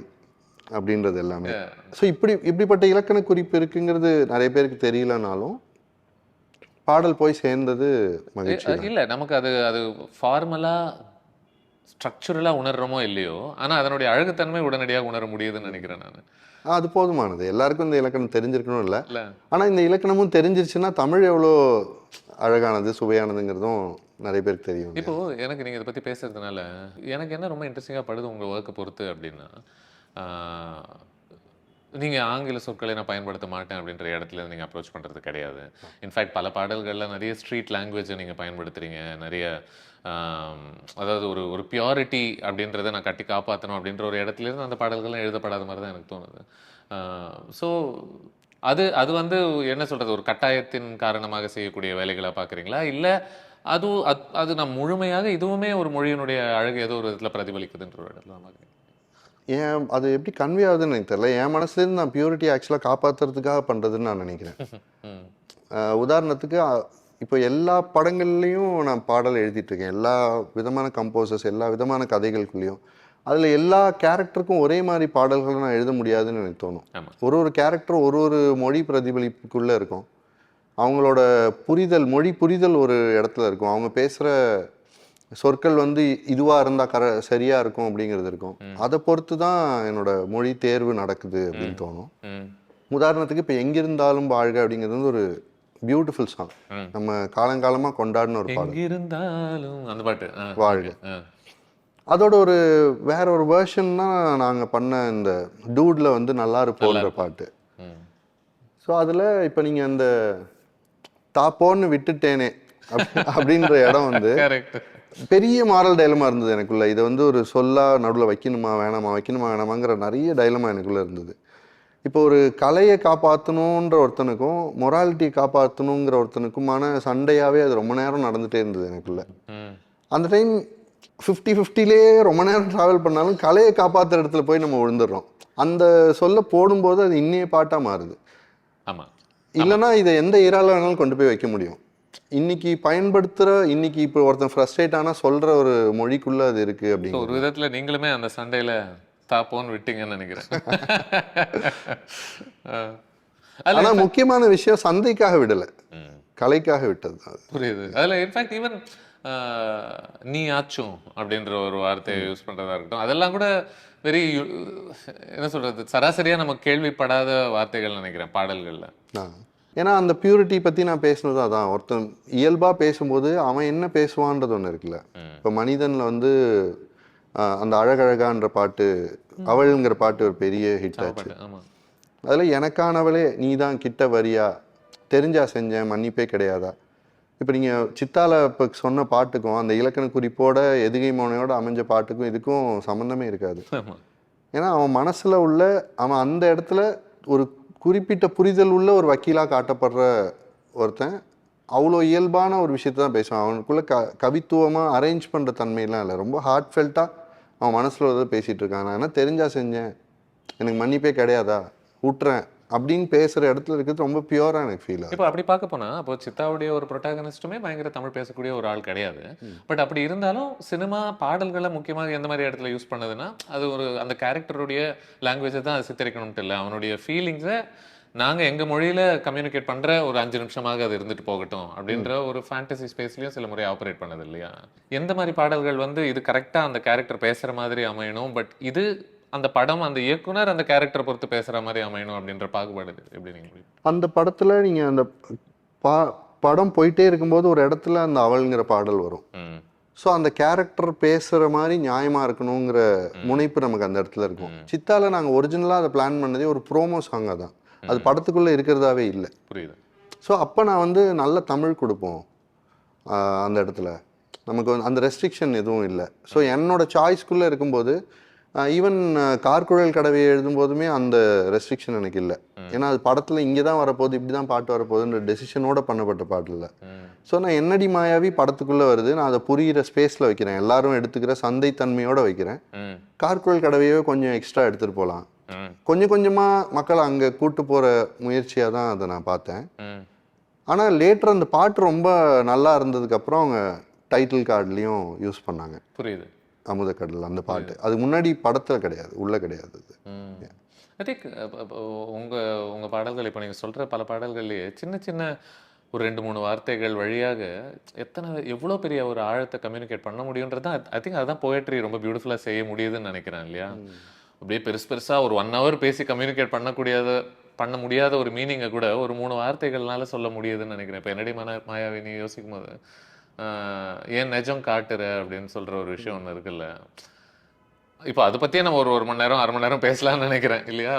அப்படின்றது எல்லாமே. ஸோ இப்படிப்பட்ட இலக்கண குறிப்பு இருக்குங்கிறது நிறைய பேருக்கு தெரியலனாலும் பாடல் போய் சேர்ந்தது மகிழ்ச்சி.
இல்லை, நமக்கு அது ஃபார்மலாக ஸ்ட்ரக்சரலாக உணர்றோமோ இல்லையோ, ஆனால் அதனுடைய அழகுத்தன்மை உடனடியாக உணர முடியுதுன்னு நினைக்கிறேன் நான்.
அது போதுமானது. எல்லாருக்கும் இந்த இலக்கணம் தெரிஞ்சிருக்கணும் இல்லை, ஆனால் இந்த இலக்கணமும் தெரிஞ்சிருச்சுன்னா தமிழ் எவ்வளோ அழகானது சுவையானதுங்கிறதும் நிறைய பேருக்கு தெரியும்.
இப்போ எனக்கு நீங்கள் இதை பற்றி பேசுறதுனால எனக்கு என்ன ரொம்ப இன்ட்ரெஸ்டிங்காக படுது உங்கள் ஒர்க்கை பொறுத்து அப்படின்னா, நீங்கள் ஆங்கில சொற்களை நான் பயன்படுத்த மாட்டேன் அப்படின்ற இடத்துல நீங்கள் அப்ரோச் பண்ணுறது கிடையாது. இன்ஃபேக்ட் பல பாடல்களில் நிறைய ஸ்ட்ரீட் லாங்குவேஜை நீங்கள் பயன்படுத்துகிறீங்க, நிறைய அதாவது ஒரு பியூரிட்டி அப்படின்றத நான் கட்டி காப்பாற்றணும் அப்படின்ற ஒரு இடத்துலேருந்து அந்த பாடல்கள்லாம் எழுதப்படாத மாதிரி தான் எனக்கு தோணுது. ஸோ அது வந்து என்ன சொல்கிறது, ஒரு கட்டாயத்தின் காரணமாக செய்யக்கூடிய வேலைகளாக பார்க்குறீங்களா, இல்லை அது நான் முழுமையாக இதுவுமே ஒரு மொழியினுடைய அழகு ஏதோ ஒரு விதத்தில் பிரதிபலிக்குதுன்ற ஒரு இடத்துல பார்க்குறேன்?
ஏன் அது எப்படி கன்வே ஆகுதுன்னு எனக்கு தெரியல. என் மனசுலேருந்து நான் பியூரிட்டி ஆக்சுவலாக காப்பாற்றுறதுக்காக பண்ணுறதுன்னு நான் நினைக்கிறேன். உதாரணத்துக்கு இப்போ எல்லா படங்கள்லேயும் நான் பாடல் எழுதிட்டுருக்கேன், எல்லா விதமான கம்போசர்ஸ், எல்லா விதமான கதைகளுக்குள்ளேயும். அதில் எல்லா கேரக்டருக்கும் ஒரே மாதிரி பாடல்களை நான் எழுத முடியாதுன்னு எனக்கு தோணும். ஒரு கேரக்டரும் ஒரு மொழி பிரதிபலிப்புக்குள்ளே இருக்கும், அவங்களோட புரிதல், மொழி புரிதல் ஒரு இடத்துல இருக்கும், அவங்க பேசுகிற சொற்கள் வந்து இதுவாக இருந்தால் சரியாக இருக்கும் அப்படிங்கிறது இருக்கும். அதை பொறுத்து தான் என்னோட மொழி தேர்வு நடக்குது அப்படின்னு தோணும். உதாரணத்துக்கு இப்போ எங்கிருந்தாலும் வாழ்க அப்படிங்கிறது வந்து ஒரு பியூட்டிஃபுல் சாங், நம்ம காலங்காலமாக கொண்டாடின ஒரு பாடல்,
அந்த பாட்டு
வாழ்க. அதோட வேற ஒரு வேர்ஷன்னா நாங்கள் பண்ண இந்த டூடில் வந்து நல்லா இருப்போன்ற பாட்டு. ஸோ அதில் இப்போ நீங்கள் அந்த தாப்போன்னு விட்டுட்டேனே அப்படின்ற இடம் வந்து பெரிய மாரல் டைலமா இருந்தது எனக்குள்ள. இதை வந்து ஒரு சொல்லா நடுவில் வைக்கணுமா வேணாமாங்கிற நிறைய டைலமா எனக்குள்ள இருந்தது. இப்போ ஒரு கலையை காப்பாற்றணுன்ற ஒருத்தனுக்கும் மொராலிட்டியை காப்பாற்றணுங்கிற ஒருத்தனுக்குமான சண்டையாகவே அது ரொம்ப நேரம் நடந்துகிட்டே இருந்தது எனக்குள்ள. அந்த டைம் 50-50லே ரொம்ப நேரம் ட்ராவல் பண்ணாலும் கலையை காப்பாற்றுற இடத்துல போய் நம்ம விழுந்துடுறோம். அந்த சொல்ல போடும்போது அது இன்னைய பாட்டாக மாறுது.
ஆமாம்,
இல்லைன்னா இதை எந்த ஈரால வேணாலும் கொண்டு போய் வைக்க முடியும். இன்னைக்கு பயன்படுத்துகிற இன்னைக்கு இப்போ ஒருத்தன் ஃப்ரஸ்ட்ரேட் ஆனால் சொல்கிற ஒரு மொழிக்குள்ளே அது இருக்குது அப்படின்னு.
ஒரு விதத்தில் நீங்களுமே அந்த சண்டையில் தாப்போன்னு விட்டீங்கன்னு நினைக்கிறேன்.
ஆனால் முக்கியமான விஷயம் சந்தைக்காக விடலை, கலைக்காக விட்டது தான்.
புரியுது. அதில் இன்ஃபேக்ட் ஈவன் நீ ஆச்சும் அப்படின்ற ஒரு வார்த்தையை யூஸ் பண்ணுறதா இருக்கட்டும், அதெல்லாம் கூட வெரி என்ன சொல்கிறது, சராசரியாக நம்ம கேள்விப்படாத வார்த்தைகள் நினைக்கிறேன் பாடல்களில்.
ஏன்னா அந்த பியூரிட்டி பற்றி நான் பேசினது அதான். ஒருத்தன் இயல்பாக பேசும்போது அவன் என்ன பேசுவான்றது ஒன்று இருக்குல்ல. இப்போ மனிதனில் வந்து அந்த அழகழகான்ற பாட்டு, அவள்ங்கிற பாட்டு ஒரு பெரிய ஹிட் ஆச்சு. அதில் எனக்கானவளே நீ தான் கிட்ட வரியா, தெரிஞ்சா செஞ்சேன் மன்னிப்பே கிடையாதா. இப்போ நீங்கள் சித்தால இப்போ சொன்ன பாட்டுக்கும் அந்த இலக்கண குறிப்போட எதுகை மோனையோட அமைஞ்ச பாட்டுக்கும் இதுக்கும் சம்மந்தமே இருக்காது. ஏன்னா அவன் மனசில் உள்ள அவன் அந்த இடத்துல ஒரு குறிப்பிட்ட புரிதல் உள்ள ஒரு வக்கீலாக காட்டப்படுற ஒருத்தன் அவ்வளோ இயல்பான ஒரு விஷயத்தை தான் பேசுவான். அவனுக்குள்ள கவித்துவமாக அரேஞ்ச் பண்ணுற தன்மையெல்லாம் இல்லை, ரொம்ப ஹார்ட்ஃபெல்ட்டாக அவன் மனசில் உள்ளதை பேசிகிட்டு இருக்கான். நான் என்ன தெரிஞ்சா செஞ்சேன், எனக்கு மன்னிப்பே கிடையாதா, விட்டுறேன் அப்படின்னு பேசுகிற இடத்துல இருக்கிறது ரொம்ப பியூராக எனக்கு ஃபீல் ஆகும்.
இப்போ அப்படி பார்க்க போனால் அப்போ சித்தாவுடைய ஒரு ப்ரொட்டாகனிஸ்ட்டுமே பயங்கர தமிழ் பேசக்கூடிய ஒரு ஆள் கிடையாது. பட் அப்படி இருந்தாலும் சினிமா பாடல்களை முக்கியமாக எந்த மாதிரி இடத்துல யூஸ் பண்ணதுன்னா அது ஒரு அந்த கேரக்டருடைய லாங்குவேஜை தான் அது சித்தரிக்கணும்ட்டு இல்லை, அவனுடைய ஃபீலிங்ஸை நாங்கள் எங்கள் மொழியில் கம்யூனிகேட் பண்ணுற ஒரு 5 நிமிஷமாக அது இருந்துட்டு போகட்டும் அப்படின்ற ஒரு ஃபேண்டசி ஸ்பேஸ்லையும் சில முறை ஆப்ரேட் பண்ணது இல்லையா. எந்த மாதிரி பாடல்கள் வந்து இது கரெக்டாக அந்த கேரக்டர் பேசுகிற மாதிரி அமையணும், பட் இது அந்த படம் அந்த இயக்குனர் அந்த கேரக்டரை பொறுத்து பேசுகிற மாதிரி அமையணும் அப்படின்ற பாகுபாடு எப்படி நீங்கள்
அந்த படத்தில் நீங்கள் அந்த படம் போயிட்டே இருக்கும்போது ஒரு இடத்துல அந்த அவள்ங்கிற பாடல் வரும். ஸோ அந்த கேரக்டர் பேசுகிற மாதிரி நியாயமாக இருக்கணுங்கிற முனைப்பு நமக்கு அந்த இடத்துல இருக்கும். சித்தால நாங்கள் ஒரிஜினலாக அதை பிளான் பண்ணதே ஒரு ப்ரோமோ சாங்காக தான், அது படத்துக்குள்ளே இருக்கிறதாவே இல்லை.
புரியுது.
ஸோ அப்போ நான் வந்து நல்ல தமிழ் கொடுப்போம் அந்த இடத்துல, நமக்கு வந்து அந்த ரெஸ்ட்ரிக்ஷன் எதுவும் இல்லை. ஸோ என்னோட சாய்ஸ்குள்ளே இருக்கும்போது ஈவன் கார்குழல் கடவையை எழுதும்போதுமே அந்த ரெஸ்ட்ரிக்ஷன் எனக்கு இல்லை. ஏன்னா அது படத்தில் இங்கே தான் வரப்போகுது, இப்படி தான் பாட்டு வரப்போகுதுன்ற டெசிஷனோட பண்ணப்பட்ட பாட்டு இல்லை. ஸோ நான் என்னடி மாயாவி படத்துக்குள்ளே வருது, நான் அதை புரிகிற ஸ்பேஸில் வைக்கிறேன், எல்லாரும் எடுத்துக்கிற சந்தைத்தன்மையோடு வைக்கிறேன். கார்குழல் கடவையோ கொஞ்சம் எக்ஸ்ட்ரா எடுத்துகிட்டு போகலாம், கொஞ்சம் கொஞ்சமாக மக்களை அங்கே கூட்டு போகிற முயற்சியாக தான் அதை நான் பார்த்தேன். ஆனால் லேட்டர் அந்த பாட்டு ரொம்ப நல்லா இருந்ததுக்கப்புறம் அவங்க டைட்டில் கார்ட்லேயும் யூஸ் பண்ணாங்க.
புரியுது.
அமுதக்கடல் அந்த பாட்டு அது முன்னாடி படத்தில் கிடையாது, உள்ள கிடையாது. அது
ஐ திங்க் உங்கள் பாடல்கள் இப்போ நீங்கள் சொல்கிற பல பாடல்கள்லேயே சின்ன சின்ன ஒரு 2-3 வார்த்தைகள் வழியாக எவ்வளோ பெரிய ஒரு ஆழத்தை கம்யூனிகேட் பண்ண முடியுன்றது தான் ஐ திங்க் அதுதான் போயட்ரி ரொம்ப பியூட்டிஃபுல்லாக செய்ய முடியுதுன்னு நினைக்கிறேன் இல்லையா. அப்படியே பெருசாக ஒரு 1 hour பேசி கம்யூனிகேட் பண்ண முடியாத ஒரு மீனிங்கை கூட ஒரு 3 வார்த்தைகள்னால சொல்ல முடியுதுன்னு நினைக்கிறேன். இப்போ என்னடி மாயாவி நீ யோசிக்கும் போது ஏன் நிஜம் காட்டுற அப்படின்னு சொல்ற ஒரு விஷயம் ஒன்று இருக்குல்ல, இப்போ அதை பத்தியே நம்ம ஒரு மணி நேரம் 1/2 மணி நேரம் பேசலாம்னு நினைக்கிறேன் இல்லையா.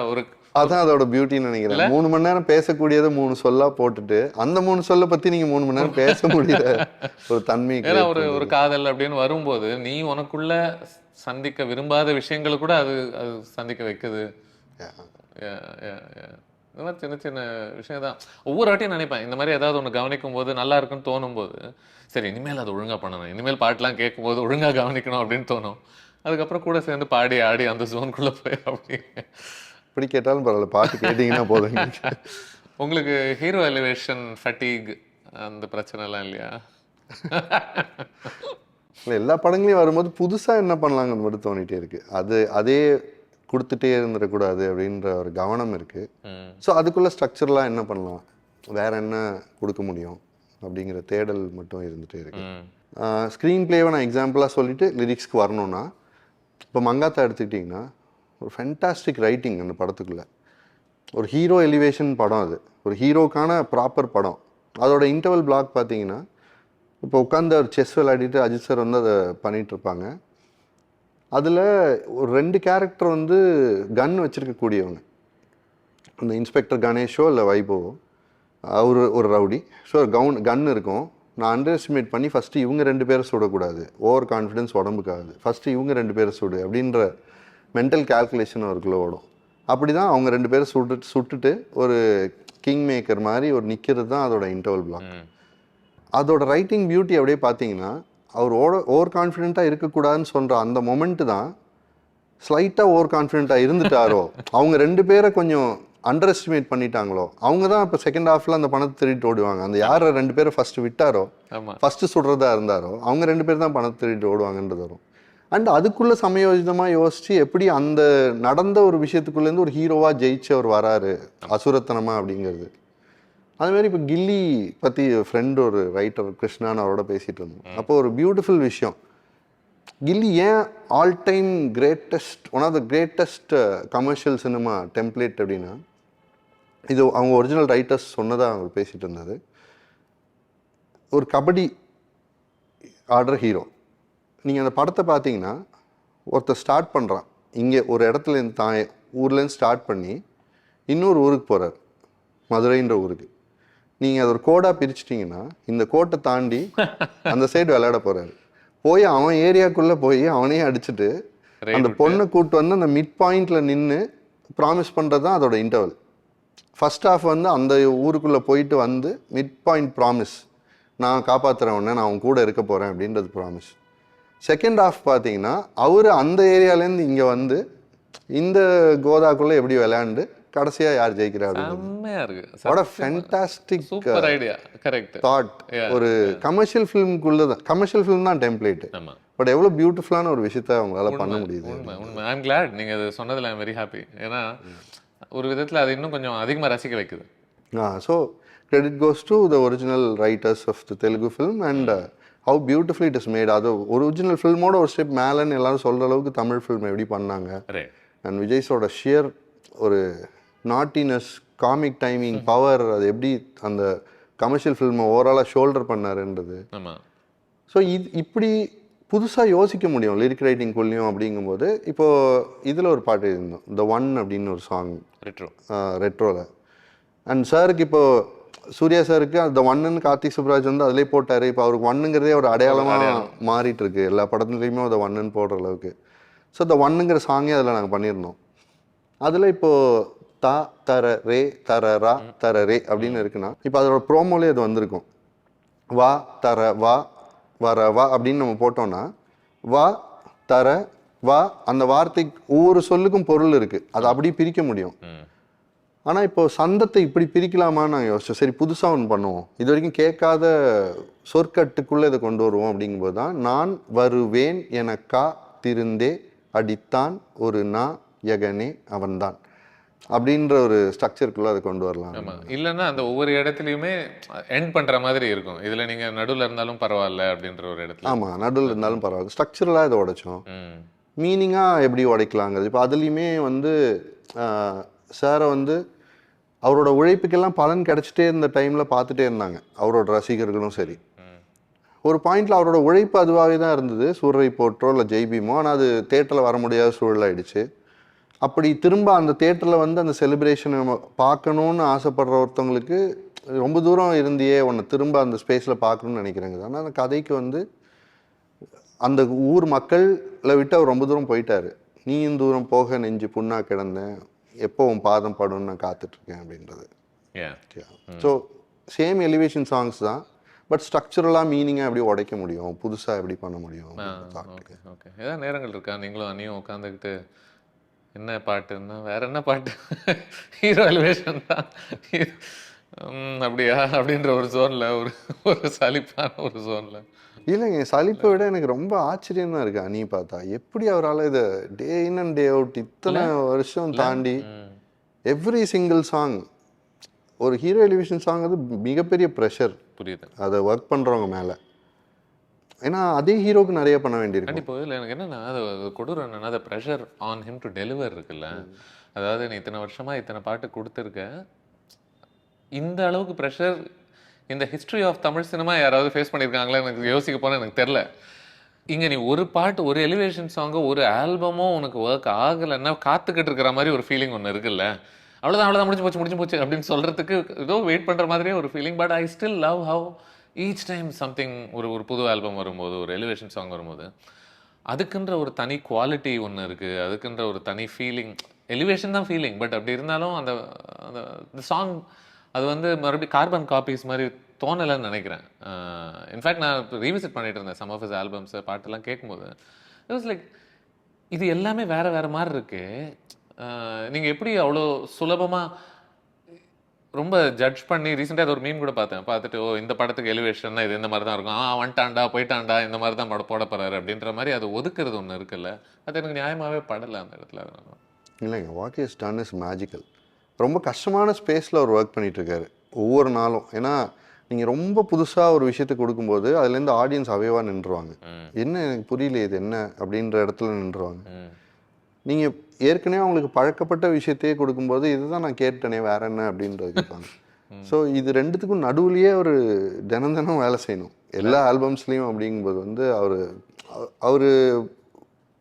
அதான் அதோட பியூட்டின்னு நினைக்கிறேன். 3 மணி நேரம் பேசக்கூடியது 3 சொல்லா போட்டுட்டு அந்த 3 சொல்ல பத்தி நீங்க 3 மணி நேரம் பேச முடியல ஒரு தன்மை.
ஏன்னா ஒரு காதல் அப்படின்னு வரும்போது நீ உனக்குள்ள சந்திக்க விரும்பாத விஷயங்களை கூட அது சந்திக்க வைக்குது. இந்த மாதிரி சின்ன சின்ன விஷயம் தான் ஒவ்வொரு வாட்டியும் நினைப்பேன். இந்த மாதிரி ஏதாவது ஒன்று கவனிக்கும் போது நல்லா இருக்குன்னு தோணும் போது சரி இனிமேல் அதை ஒழுங்காக பண்ணணும், இனிமேல் பாட்டெலாம் கேட்கும் போது ஒழுங்காக கவனிக்கணும் அப்படின்னு தோணும். அதுக்கப்புறம் கூட சேர்ந்து பாடி ஆடி அந்த ஜோனுக்குள்ளே போய்
அப்படி கேட்டாலும் பரவாயில்ல, பாட்டு கேட்டிங்கன்னா போதும்.
உங்களுக்கு ஹீரோ எலிவேஷன் ஃபட்டிக் அந்த பிரச்சனைலாம் இல்லையா?
இல்லை, எல்லா படங்களையும் வரும்போது புதுசாக என்ன பண்ணலாங்கன்னு மட்டும் தோணிகிட்டே இருக்குது. அதே கொடுத்துட்டே இருந்துடக்கூடாது அப்படின்ற ஒரு கவனம் இருக்குது. ஸோ அதுக்குள்ளே ஸ்ட்ரக்சர்லாம் என்ன பண்ணலாம், வேற என்ன கொடுக்க முடியும் அப்படிங்கிற தேடல் மட்டும் இருந்துகிட்டே இருக்கு. ஸ்க்ரீன் பிளேவை நான் எக்ஸாம்பிளாக சொல்லிவிட்டு லிரிக்ஸ்க்கு வரணும்னா, இப்போ மங்காத்தா எடுத்துக்கிட்டிங்கன்னா ஒரு ஃபென்டாஸ்டிக் ரைட்டிங் அந்த படத்துக்குள்ளே. ஒரு ஹீரோ எலிவேஷன் படம், அது ஒரு ஹீரோக்கான ப்ராப்பர் படம். அதோட இன்டர்வல் பிளாக் பார்த்தீங்கன்னா இப்போ உட்காந்து ஒரு செஸ் விளையாடிட்டு அஜித் சார் வந்து அதை பண்ணிகிட்ருப்பாங்க. அதில் ஒரு 2 கேரக்டர் வந்து கன் வச்சுருக்கக்கூடியவங்க. அந்த இன்ஸ்பெக்டர் கணேஷோ இல்லை வைபவோ, அவர் ஒரு ரவுடி. ஸோ கன் இருக்கும், நான் அண்டர் எஸ்டிமேட் பண்ணி ஃபஸ்ட்டு இவங்க 2 பேரை சுடக்கூடாது, ஓவர் கான்ஃபிடென்ஸ் உடம்புக்காகுது, ஃபஸ்ட்டு இவங்க 2 பேரை சுடு அப்படின்ற மென்டல் கால்குலேஷன் அவருக்குள்ள ஓடும். அப்படி தான் அவங்க 2 பேரை சுட்டுட்டு ஒரு கிங் மேக்கர் மாதிரி ஒரு நிற்கிறது தான் அதோட இன்டர்வல் பிளாக். அதோட ரைட்டிங் பியூட்டி அப்படியே பார்த்தீங்கன்னா, அவர் ஓவர் கான்ஃபிடென்ட்டாக இருக்கக்கூடாதுன்னு சொல்கிற அந்த மொமெண்ட்டு தான் ஸ்லைட்டாக ஓவர் கான்ஃபிடென்ட்டாக இருந்துட்டாரோ, அவங்க 2 பேரை கொஞ்சம் அண்டர் எஸ்டிமேட் பண்ணிட்டாங்களோ, அவங்க தான் இப்போ செகண்ட் ஹாஃபில் அந்த பணத்தை திருடிட்டு ஓடுவாங்க. அந்த யாரை 2 பேரை ஃபஸ்ட்டு விட்டாரோ, ஃபஸ்ட்டு சுடுறதா இருந்தாரோ, அவங்க 2 பேர் தான் பணத்தை திருடிட்டு ஓடுவாங்கன்றது வரும். அண்ட் அதுக்குள்ளே சமயோஜிதமாக யோசித்து எப்படி அந்த நடந்த ஒரு விஷயத்துக்குள்ளேருந்து ஒரு ஹீரோவாக ஜெயிச்சு அவர் வராரு அசுரத்தனமாக அப்படிங்கிறது. அதுமாதிரி இப்போ கில்லி பற்றி ஃப்ரெண்ட் ஒரு ரைட்டர் கிருஷ்ணான்னு அவரோட பேசிகிட்டு இருந்தோம். அப்போ ஒரு பியூட்டிஃபுல் விஷயம், கில்லி ஏன் all time greatest, one of the greatest commercial cinema template அப்படின்னா, இது அவங்க ஒரிஜினல் ரைட்டர்ஸ் சொன்னதாக அவர் பேசிகிட்டு இருந்தது. ஒரு கபடி ஆடுற ஹீரோ, நீங்கள் அந்த படத்தை பார்த்தீங்கன்னா ஒருத்தர் ஸ்டார்ட் பண்ணுறான், இங்கே ஒரு இடத்துலேருந்து தான் ஊர்லேருந்து ஸ்டார்ட் பண்ணி இன்னொரு ஊருக்கு போகிறார், மதுரைன்ற ஊருக்கு. நீங்கள் அதை ஒரு கோடாக பிரிச்சிட்டிங்கன்னா இந்த கோட்டை தாண்டி அந்த சைடு விளையாட போகிறாரு. போய் அவன் ஏரியாக்குள்ளே போய் அவனையே அடிச்சுட்டு அந்த பொண்ணை கூப்பிட்டு வந்து அந்த மிட் பாயிண்டில் நின்று ப்ராமிஸ் பண்ணுறது தான் அதோட இன்டர்வல். ஃபர்ஸ்ட் ஹாஃப் வந்து அந்த ஊருக்குள்ளே போயிட்டு வந்து மிட் பாயிண்ட் ப்ராமிஸ், நான் காப்பாற்றுறேன் உடனே, நான் அவன் கூட இருக்க போகிறேன் அப்படின்றது ப்ராமிஸ். செகண்ட் ஹாஃப் பார்த்தீங்கன்னா அவர் அந்த ஏரியாலேருந்து இங்கே வந்து இந்த கோதாக்குள்ளே எப்படி விளையாண்டு கடைசியாக யார் ஜெயிக்கிறா அப்படின்னு ஃபேண்டாஸ்டிக் தாட். ஒரு கமர்ஷியல் ஃபிலிமுக்குள்ளே தான், கமர்ஷியல் ஃபிலிம் தான் டெம்ப்ளேட்டு, பட் எவ்வளோ பியூட்டிஃபுல்லான ஒரு விஷயத்த அவங்களால பண்ண முடியுது.
உண்மை. ஐ எம் கிளாட் நீங்கள் அது சொன்னதில் ஐ எம் வெரி ஹாப்பி. ஏன்னா ஒரு விதத்தில் அது இன்னும் கொஞ்சம் அதிகமாக ரசிக்க வைக்குது.
So credit goes to the original writers of the Telugu film and how beautifully it is made. அது ஒரிஜினல் ஃபில்மோட ஒரு ஸ்டெப் மேலேன்னு எல்லாரும் சொல்கிற அளவுக்கு தமிழ் ஃபில்ம் எப்படி பண்ணாங்க. அண்ட் விஜய்ஸோட ஷியர் ஒரு நாட்டினஸ், காமிக் டைமிங், பவர், அது எப்படி அந்த கமர்ஷியல் ஃபில்மை ஓவராலாக ஷோல்டர் பண்ணாருன்றது. ஸோ இப்படி புதுசாக யோசிக்க முடியும் லிரிக் ரைட்டிங்குள்ளேயும். அப்படிங்கும்போது இப்போது இதில் ஒரு பாட்டு இருந்தோம், த ஒன் அப்படின்னு ஒரு சாங் ரெட்ரோவில். அண்ட் சாருக்கு இப்போது சூர்யா சாருக்கு அந்த ஒன்னுன்னு கார்த்திக் சுப்ராஜ் வந்து அதிலே போட்டார். இப்போ அவருக்கு ஒன்னுங்கிறதே ஒரு அடையாளமாக மாறிட்டு இருக்கு, எல்லா படத்துலேயுமே அதை ஒன்னுன்னு போடுற அளவுக்கு. ஸோ இந்த ஒன்னுங்கிற சாங்கே அதில் நாங்கள் பண்ணியிருந்தோம். அதில் இப்போது தா தர ரே தர ரா தர ரே அப்படின்னு இருக்குன்னா, இப்போ அதோட ப்ரோமோலே அது வந்திருக்கும், வா தர வா வர வா அப்படின்னு நம்ம போட்டோம்னா, வா தர வா, அந்த வார்த்தைக்கு ஒவ்வொரு சொல்லுக்கும் பொருள் இருக்குது, அதை அப்படி பிரிக்க முடியும். ஆனால் இப்போ சந்தத்தை இப்படி பிரிக்கலாமான்னு நாங்கள் யோசிச்சோம். சரி, புதுசாக ஒன்று பண்ணுவோம், இது வரைக்கும் கேட்காத சொற்கட்டுக்குள்ளே இதை கொண்டு வருவோம். அப்படிங்கும்போது தான் நான் வருவேன் எனக்கா திருந்தே அடித்தான் ஒரு நா யகனே அவன்தான் அப்படின்ற ஒரு ஸ்ட்ரக்சருக்குள்ளே அதை கொண்டு வரலாம்.
இல்லைன்னா அந்த ஒவ்வொரு இடத்துலையுமே எண்ட் பண்ணுற மாதிரி இருக்கும். இதில் நீங்கள் நடுவில் இருந்தாலும் பரவாயில்ல அப்படின்ற ஒரு இடத்துல.
ஆமாம், நடுவில் இருந்தாலும் பரவாயில்ல. ஸ்ட்ரக்சரலாக இதை உடைச்சோம், மீனிங்காக எப்படி உடைக்கலாங்கிறது. இப்போ அதுலேயுமே வந்து சாரை வந்து அவரோட உழைப்புக்கெல்லாம் பலன் கிடச்சிட்டே இருந்த டைமில் பார்த்துட்டே இருந்தாங்க அவரோட ரசிகர்களும் சரி. ஒரு பாயிண்டில் அவரோட உழைப்பு அதுவாகவே தான் இருந்தது, சூரரை போற்றோ இல்லை ஜெய்பீமோ. ஆனால் அது தேட்டரில் வர முடியாத சூழலாயிடுச்சு. அப்படி திரும்ப அந்த தேட்டரில் வந்து அந்த செலிப்ரேஷனை பார்க்கணுன்னு ஆசைப்படுற ஒருத்தவங்களுக்கு ரொம்ப தூரம் இருந்தியே உன்னை திரும்ப அந்த ஸ்பேஸில் பார்க்கணுன்னு நினைக்கிறாங்க. ஆனால் அந்த கதைக்கு வந்து அந்த ஊர் மக்களை விட்டு அவர் ரொம்ப தூரம் போயிட்டார். நீயும் தூரம் போக நெஞ்சு புண்ணா கிடந்தேன், எப்போ உன் பாதம் படும்னு நான் காத்துட்ருக்கேன் அப்படின்றது. ஸோ சேம் எலிவேஷன் சாங்ஸ் தான், பட் ஸ்ட்ரக்சரலாக மீனிங்காக எப்படி உடைக்க முடியும், புதுசாக எப்படி பண்ண முடியும்.
ஓகே, ஏதாவது நேரங்கள் இருக்கா நீங்களும் அண்ணியும் உட்காந்துக்கிட்டு என்ன பாட்டுன்னா வேற என்ன பாட்டு, ஹீரோ எலிவேஷன் தான் அப்படியா அப்படின்ற ஒரு ஜோனில் ஒரு சலிப்பான ஒரு ஜோனில்?
இல்லைங்க, சலிப்பை விட எனக்கு ரொம்ப ஆச்சரியம் தான் இருக்குது. அணி பார்த்தா எப்படி அவரால் இதை டே இன் அண்ட் டே அவுட் இத்தனை வருஷம் தாண்டி எவ்ரி சிங்கிள் சாங், ஒரு ஹீரோ எலிவேஷன் சாங் அது மிகப்பெரிய ப்ரெஷர்,
புரியுது,
அதை ஒர்க் பண்ணுறவங்க மேலே. ஏன்னா அதே ஹீரோக்கு நிறைய பண்ண வேண்டியிருக்கு.
கண்டிப்பாக. இல்லை எனக்கு என்னென்னா அது கொடூரம் என்னென்னா, அந்த pressure on him to deliver இருக்குல்ல. அதாவது நீ இத்தனை வருஷமாக இத்தனை பாட்டு கொடுத்துருக்க, இந்த அளவுக்கு ப்ரெஷர் இந்த ஹிஸ்ட்ரி ஆஃப் தமிழ் சினிமா யாராவது ஃபேஸ் பண்ணியிருக்காங்களா எனக்கு யோசிக்க போனால் எனக்கு தெரில. இங்கே நீ ஒரு பாட்டு, ஒரு எலிவேஷன் சாங்கோ, ஒரு ஆல்பமோ உனக்கு ஒர்க் ஆகலைன்னா காத்துக்கிட்டு இருக்கிற மாதிரி ஒரு ஃபீலிங் ஒன்று இருக்குல்ல. அவ்வளோதான் முடிஞ்சு போச்சு அப்படின்னு சொல்கிறதுக்கு ஏதோ வெயிட் பண்ணுற மாதிரியே ஒரு feeling. But I still love how each time something ஒரு ஒரு புது ஆல்பம் வரும்போது, ஒரு எலிவேஷன் சாங் வரும்போது, அதுக்குன்ற ஒரு தனி குவாலிட்டி ஒன்று இருக்குது, அதுக்குன்ற ஒரு தனி ஃபீலிங். எலிவேஷன் தான் ஃபீலிங், பட் அப்படி இருந்தாலும் அந்த அந்த சாங் அது வந்து மறுபடியும் கார்பன் காப்பீஸ் மாதிரி தோணலைன்னு நினைக்கிறேன். இன்ஃபேக்ட் நான் இப்போ ரீவிசிட் பண்ணிட்டு இருந்தேன் சம் ஆஃப் ஹிஸ் ஆல்பம்ஸ் பாட்டெல்லாம் கேட்கும்போது இட் வாஸ் லைக் இது எல்லாமே வேற வேற மாதிரி இருக்கு. நீங்கள் எப்படி அவ்வளோ சுலபமாக ரொம்ப ஜட்ஜ் பண்ணி ரீசெண்டாக ஒரு மீம் கூட பார்த்தேன். பார்த்துட்டு ஓ இந்த படத்துக்கு எலிவேஷன்னா இது இந்த மாதிரி தான் இருக்கும், வந்துட்டான்டா போயிட்டான்டா இந்த மாதிரி தான் போட போறாரு அப்படின்ற மாதிரி அது ஒதுக்குறது ஒன்று இருக்குல்ல, அது எனக்கு நியாயமாகவே படலை அந்த இடத்துல. அதனால
இல்லைங்க, what is done is magical. ரொம்ப கஷ்டமான ஸ்பேஸில் அவர் ஒர்க் பண்ணிகிட்ருக்காரு ஒவ்வொரு நாளும். ஏன்னா நீங்கள் ரொம்ப புதுசாக ஒரு விஷயத்தை கொடுக்கும்போது அதுலேருந்து ஆடியன்ஸ் அவைவாக நின்றுவாங்க. என்ன எனக்கு புரியல இது என்ன அப்படின்ற இடத்துல நின்றுவாங்க. நீங்கள் ஏற்கனவே அவங்களுக்கு பழக்கப்பட்ட விஷயத்தையே கொடுக்கும்போது இதுதான் நான் கேட்டேனே வேற என்ன அப்படின்றது கேட்பாங்க. ஸோ இது ரெண்டுத்துக்கும் நடுவுலையே ஒரு தினம் தினம் வேலை செய்யணும் எல்லா ஆல்பம்ஸ்லேயும். அப்படிங்கும்போது வந்து அவர்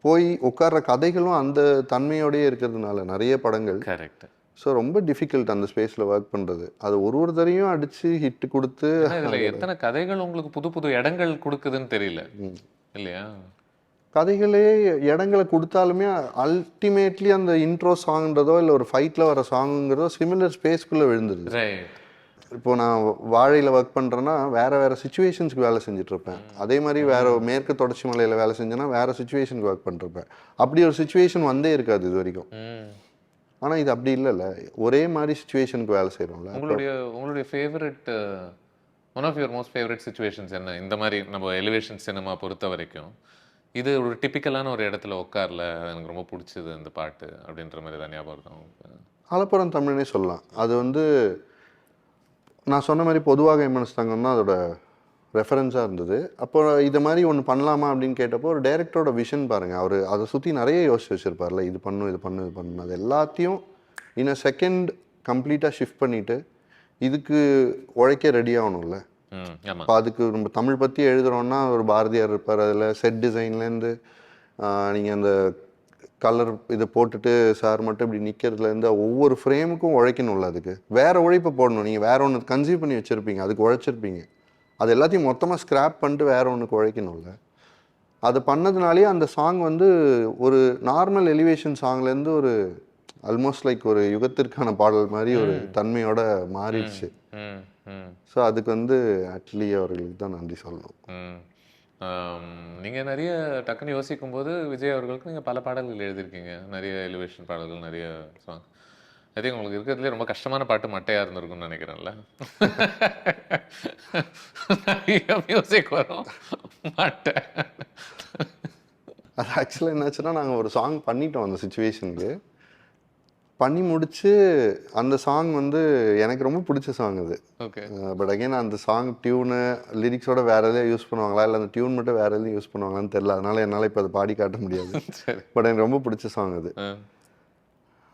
போய் உட்கார்ற கதைகளும் அந்த தன்மையோடயே இருக்கிறதுனால நிறைய படங்கள்
கரெக்ட்.
ஸோ ரொம்ப டிஃபிகல்ட் அந்த ஸ்பேஸில் ஒர்க் பண்ணுறது. அது ஒரு தரையும் அடித்து ஹிட் கொடுத்து
இதில் எத்தனை கதைகள் உங்களுக்கு புது புது இடங்கள் கொடுக்குதுன்னு தெரியல இல்லையா?
கதைகளே இடங்களை கொடுத்தாலுமே அல்டிமேட்லி அந்த இன்ட்ரோ சாங்ன்றதோ இல்லை ஒரு ஃபைட்டில் வர சாங்குங்கிறதோ சிமிலர் ஸ்பேஸ்க்குள்ளே விழுந்துருது. இப்போ நான் வாழையில் ஒர்க் பண்ணுறேன்னா வேறு சுச்சுவேஷன்ஸ்க்கு வேலை செஞ்சுட்ருப்பேன். அதே மாதிரி மேற்கு தொடர்ச்சி மலையில் வேலை செஞ்சேன்னா வேறு சுச்சுவேஷனுக்கு ஒர்க் பண்ணிருப்பேன். அப்படி ஒரு சுச்சுவேஷன் வந்தே இருக்காது இது வரைக்கும். ஆனால் இது அப்படி இல்லைல்ல, ஒரே மாதிரி சுச்சுவேஷனுக்கு வேலை செய்கிறோம்ல.
உங்களுடைய favourite one of your most favourite situations என்ன? இந்த மாதிரி நம்ம எலிவேஷன் சினிமா பொறுத்த வரைக்கும் இது ஒரு டிப்பிக்கலான ஒரு இடத்துல உட்கார்ல எனக்கு ரொம்ப பிடிச்சது இந்த பாட்டு அப்படின்ற மாதிரி தான் ஞாபகம் இருக்கும்.
ஆலப்புறம் தமிழ்னே சொல்லலாம். அது வந்து நான் சொன்ன மாதிரி பொதுவாக எம்என்எஸ் தங்கம் தான் அதோட ரெஃபரன்ஸாக இருந்தது. அப்போ இதை மாதிரி ஒன்று பண்ணலாமா அப்படின்னு கேட்டப்போ ஒரு டைரக்டரோட விஷன் பாருங்கள். அவர் அதை சுற்றி நிறைய யோசிச்சு வச்சுருப்பார்ல, இது பண்ணும் இது பண்ணும் இது பண்ணணும். அது எல்லாத்தையும் இன்னும் செகண்ட் கம்ப்ளீட்டாக ஷிஃப்ட் பண்ணிவிட்டு இதுக்கு உழைக்க ரெடி ஆகணும்ல. இப்போ அதுக்கு நம்ம தமிழ் பற்றி எழுதுகிறோன்னா ஒரு பாரதியார் இருப்பார். அதில் செட் டிசைன்லேருந்து நீங்கள் அந்த கலர் இதை போட்டுட்டு சார் மட்டும் இப்படி நிற்கிறதுலேருந்து ஒவ்வொரு ஃப்ரேமுக்கும் உழைக்கணும்ல. அதுக்கு வேறு உழைப்பை போடணும். நீங்கள் வேறு ஒன்று கன்சீவ் பண்ணி வச்சுருப்பீங்க, அதுக்கு உழைச்சிருப்பீங்க. அது எல்லாத்தையும் மொத்தமாக ஸ்க்ராப் பண்ணிட்டு வேறு ஒன்றுக்கு உழைக்கணும்ல. அது பண்ணதுனாலே அந்த சாங் வந்து ஒரு நார்மல் எலிவேஷன் சாங்லேருந்து ஒரு ஆல்மோஸ்ட் லைக் ஒரு யுகத்திற்கான பாடல் மாதிரி ஒரு தன்மையோட மாறிடுச்சு. ஸோ அதுக்கு வந்து ஆக்சுவலி அவர்களுக்கு தான் நன்றி சொல்லணும்.
நீங்கள் நிறைய டக்குன்னு யோசிக்கும் போது விஜய் அவர்களுக்கு நீங்கள் பல பாடல்கள் எழுதியிருக்கீங்க, நிறைய எலிவேஷன் பாடல்கள், நிறைய சாங். ஐ திங்க் உங்களுக்கு இருக்கிறதுலே ரொம்ப கஷ்டமான பாட்டு மட்டையாக இருந்திருக்கும்னு நினைக்கிறேன்ல. நிறைய மியூசிக் வரும் மட்டை.
அது ஆக்சுவலாக என்னாச்சுன்னா நாங்கள் ஒரு சாங் பண்ணிட்டோம் அந்த சுச்சுவேஷனுக்கு. பண்ணி முடிச்சு அந்த சாங் வந்து எனக்கு ரொம்ப பிடிச்ச சாங் அது.
ஓகே.
பட் அகைன் அந்த சாங் டியூனு லிரிக்ஸோட வேறு எதாவது யூஸ் பண்ணுவாங்களா இல்லை அந்த டியூன் மட்டும் வேறு எதுவும் யூஸ் பண்ணுவாங்களான்னு தெரியல. அதனால் என்னால் இப்போ அதை பாடி காட்ட முடியாது. பட் எனக்கு ரொம்ப பிடிச்ச சாங் அது.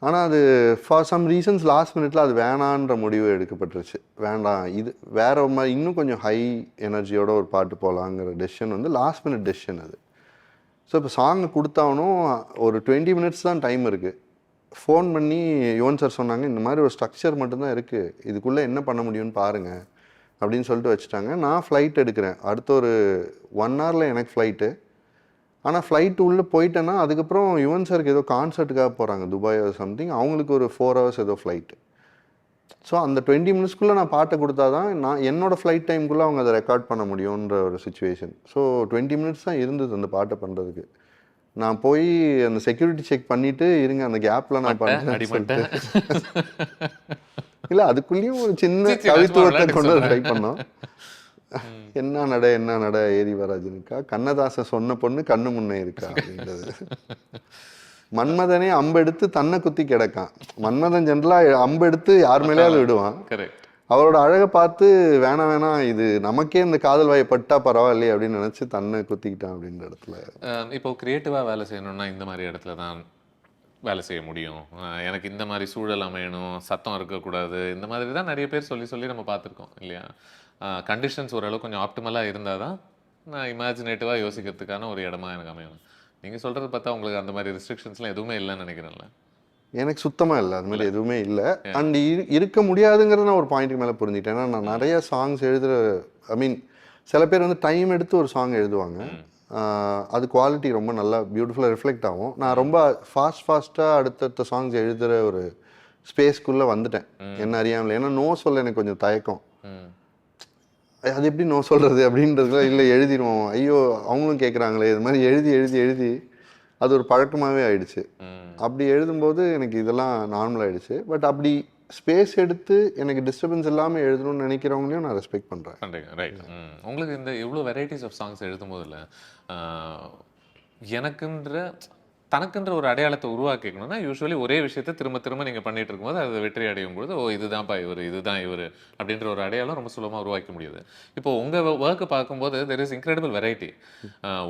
ஆனால் அது ஃபார் சம் ரீசன்ஸ் லாஸ்ட் மினிட்ல அது வேணான்ற முடிவு எடுக்கப்பட்டுருச்சு. வேண்டாம், இது வேற மாதிரி இன்னும் கொஞ்சம் ஹை எனர்ஜியோட ஒரு பாட்டு போகலாங்கிற டெசிஷன் வந்து லாஸ்ட் மினிட் டெசிஷன் அது. ஸோ இப்போ சாங் கொடுத்தாவனும் ஒரு 20 minutes தான் டைம் இருக்குது. ஃபோன் பண்ணி யுவன் சார் சொன்னாங்க, இந்த மாதிரி ஒரு ஸ்ட்ரக்சர் மட்டும்தான் இருக்குது, இதுக்குள்ளே என்ன பண்ண முடியும்னு பாருங்கள் அப்படின்னு சொல்லிட்டு வச்சுட்டாங்க. நான் ஃப்ளைட் எடுக்கிறேன், அடுத்த ஒரு 1 hour எனக்கு ஃப்ளைட்டு. ஆனால் ஃப்ளைட்டு உள்ளே போயிட்டேன்னா அதுக்கப்புறம் யுவன் சாருக்கு ஏதோ கான்சர்ட்டுக்காக போகிறாங்க துபாய் சம்திங், அவங்களுக்கு ஒரு 4 hours ஏதோ ஃப்ளைட்டு. ஸோ அந்த 20 minutesக்குள்ளே நான் பாட்டை கொடுத்தா தான் நான் என்னோடய ஃப்ளைட் டைமுக்குள்ளே அவங்க அதை ரெக்கார்ட் பண்ண முடியுன்ற ஒரு சுச்சுவேஷன். ஸோ 20 minutes தான் இருந்தது அந்த பாட்டை பண்ணுறதுக்கு. நான் போய் அந்த செக்யூரிட்டி செக் பண்ணிவிட்டு இருங்க அந்த கேப்பில் நான் பண்ணுறேன். இல்லை அதுக்குள்ளேயும் ஒரு சின்ன கவித்துவத்தை கொண்டு ட்ரை பண்ணோம். என்ன நட ஏறி வராஜனுக்கா, கண்ணதாசன் சொன்ன பொண்ணு கண்ணு முன்னே இருக்கா அப்படின்றது. மன்மதனே அம்பெடுத்து தன்னை குத்தி கிடக்கான். மன்மதன் ஜென்ரலாக அம்பெடுத்து யார் மேலேயாவது விடுவான். அவரோட அழகை பார்த்து வேணாம் இது நமக்கே இந்த காதல் வாயப்பட்டா பரவாயில்லையே அப்படின்னு நினச்சி தன்னை குத்திக்கிட்டான் அப்படின்ற இடத்துல.
இப்போ கிரியேட்டிவாக வேலை செய்யணும்னா இந்த மாதிரி இடத்துல தான் வேலை செய்ய முடியும். எனக்கு இந்த மாதிரி சூழல் அமையணும், சத்தம் இருக்கக்கூடாது, இந்த மாதிரி தான் நிறைய பேர் சொல்லி நம்ம பார்த்துருக்கோம் இல்லையா. கண்டிஷன்ஸ் ஓரளவு கொஞ்சம் ஆப்டிமலாக இருந்தால் தான் நான் இமேஜினேட்டிவாக யோசிக்கிறதுக்கான ஒரு இடமா எனக்கு அமையணும். நீங்கள் சொல்கிறது பார்த்தா உங்களுக்கு அந்த மாதிரி ரெஸ்ட்ரிக்ஷன்ஸ்லாம் எதுவுமே இல்லைன்னு நினைக்கிறேன்ல.
எனக்கு சுத்தமாக இல்லை, அது மாதிரி எதுவுமே இல்லை. அண்ட் இருக்க முடியாதுங்கிறத நான் ஒரு பாயிண்ட்டுக்கு மேலே புரிஞ்சுட்டேன். ஏன்னா நான் நிறைய சாங்ஸ் எழுதுகிற, ஐ மீன் சில பேர் வந்து டைம் எடுத்து ஒரு சாங் எழுதுவாங்க, அது குவாலிட்டி ரொம்ப நல்லா பியூட்டிஃபுல்லாக ரிஃப்ளெக்ட் ஆகும். நான் ரொம்ப ஃபாஸ்ட்டாக அடுத்தடுத்த சாங்ஸ் எழுதுகிற ஒரு ஸ்பேஸ்க்குள்ளே வந்துட்டேன் என்ன அறியாமல். ஏன்னா நோ சொல்ல எனக்கு கொஞ்சம் தயக்கம். அது எப்படி நோ சொல்கிறது அப்படின்றதுல இல்லை எழுதிடுவோம், ஐயோ அவங்களும் கேட்குறாங்களே, இது மாதிரி எழுதி எழுதி எழுதி அது ஒரு பழக்கமாகவே ஆயிடுச்சு. அப்படி எழுதும்போது எனக்கு இதெல்லாம் நார்மல் ஆயிடுச்சு. பட் அப்படி ஸ்பேஸ் எடுத்து எனக்கு டிஸ்டர்பன்ஸ் இல்லாமல் எழுதணும்னு நினைக்கிறவங்களையும் நான் ரெஸ்பெக்ட் பண்ணுறேன்.
பண்ணுறீங்க, ரைட். உங்களுக்கு இந்த இவ்வளோ வெரைட்டிஸ் ஆஃப் சாங்ஸ் எழுதும் போதில் தனக்குன்ற ஒரு அடையாளத்தை உருவாக்கிக்கணும்னா யூஸ்வலி ஒரே விஷயத்தை திரும்ப திரும்ப நீங்கள் பண்ணிட்டு இருக்கும்போது அது வெற்றி அடையும் பொழுது ஓ இதுதான்ப்பா இவர், இதுதான் இவர் அப்படின்ற ஒரு அடையாளம் ரொம்ப சுலபமாக உருவாக்க முடியுது. இப்போ உங்கள் ஒர்க்கு பார்க்கும்போது தெர் இஸ் இன்க்ரெடிபிள் வெரைட்டி.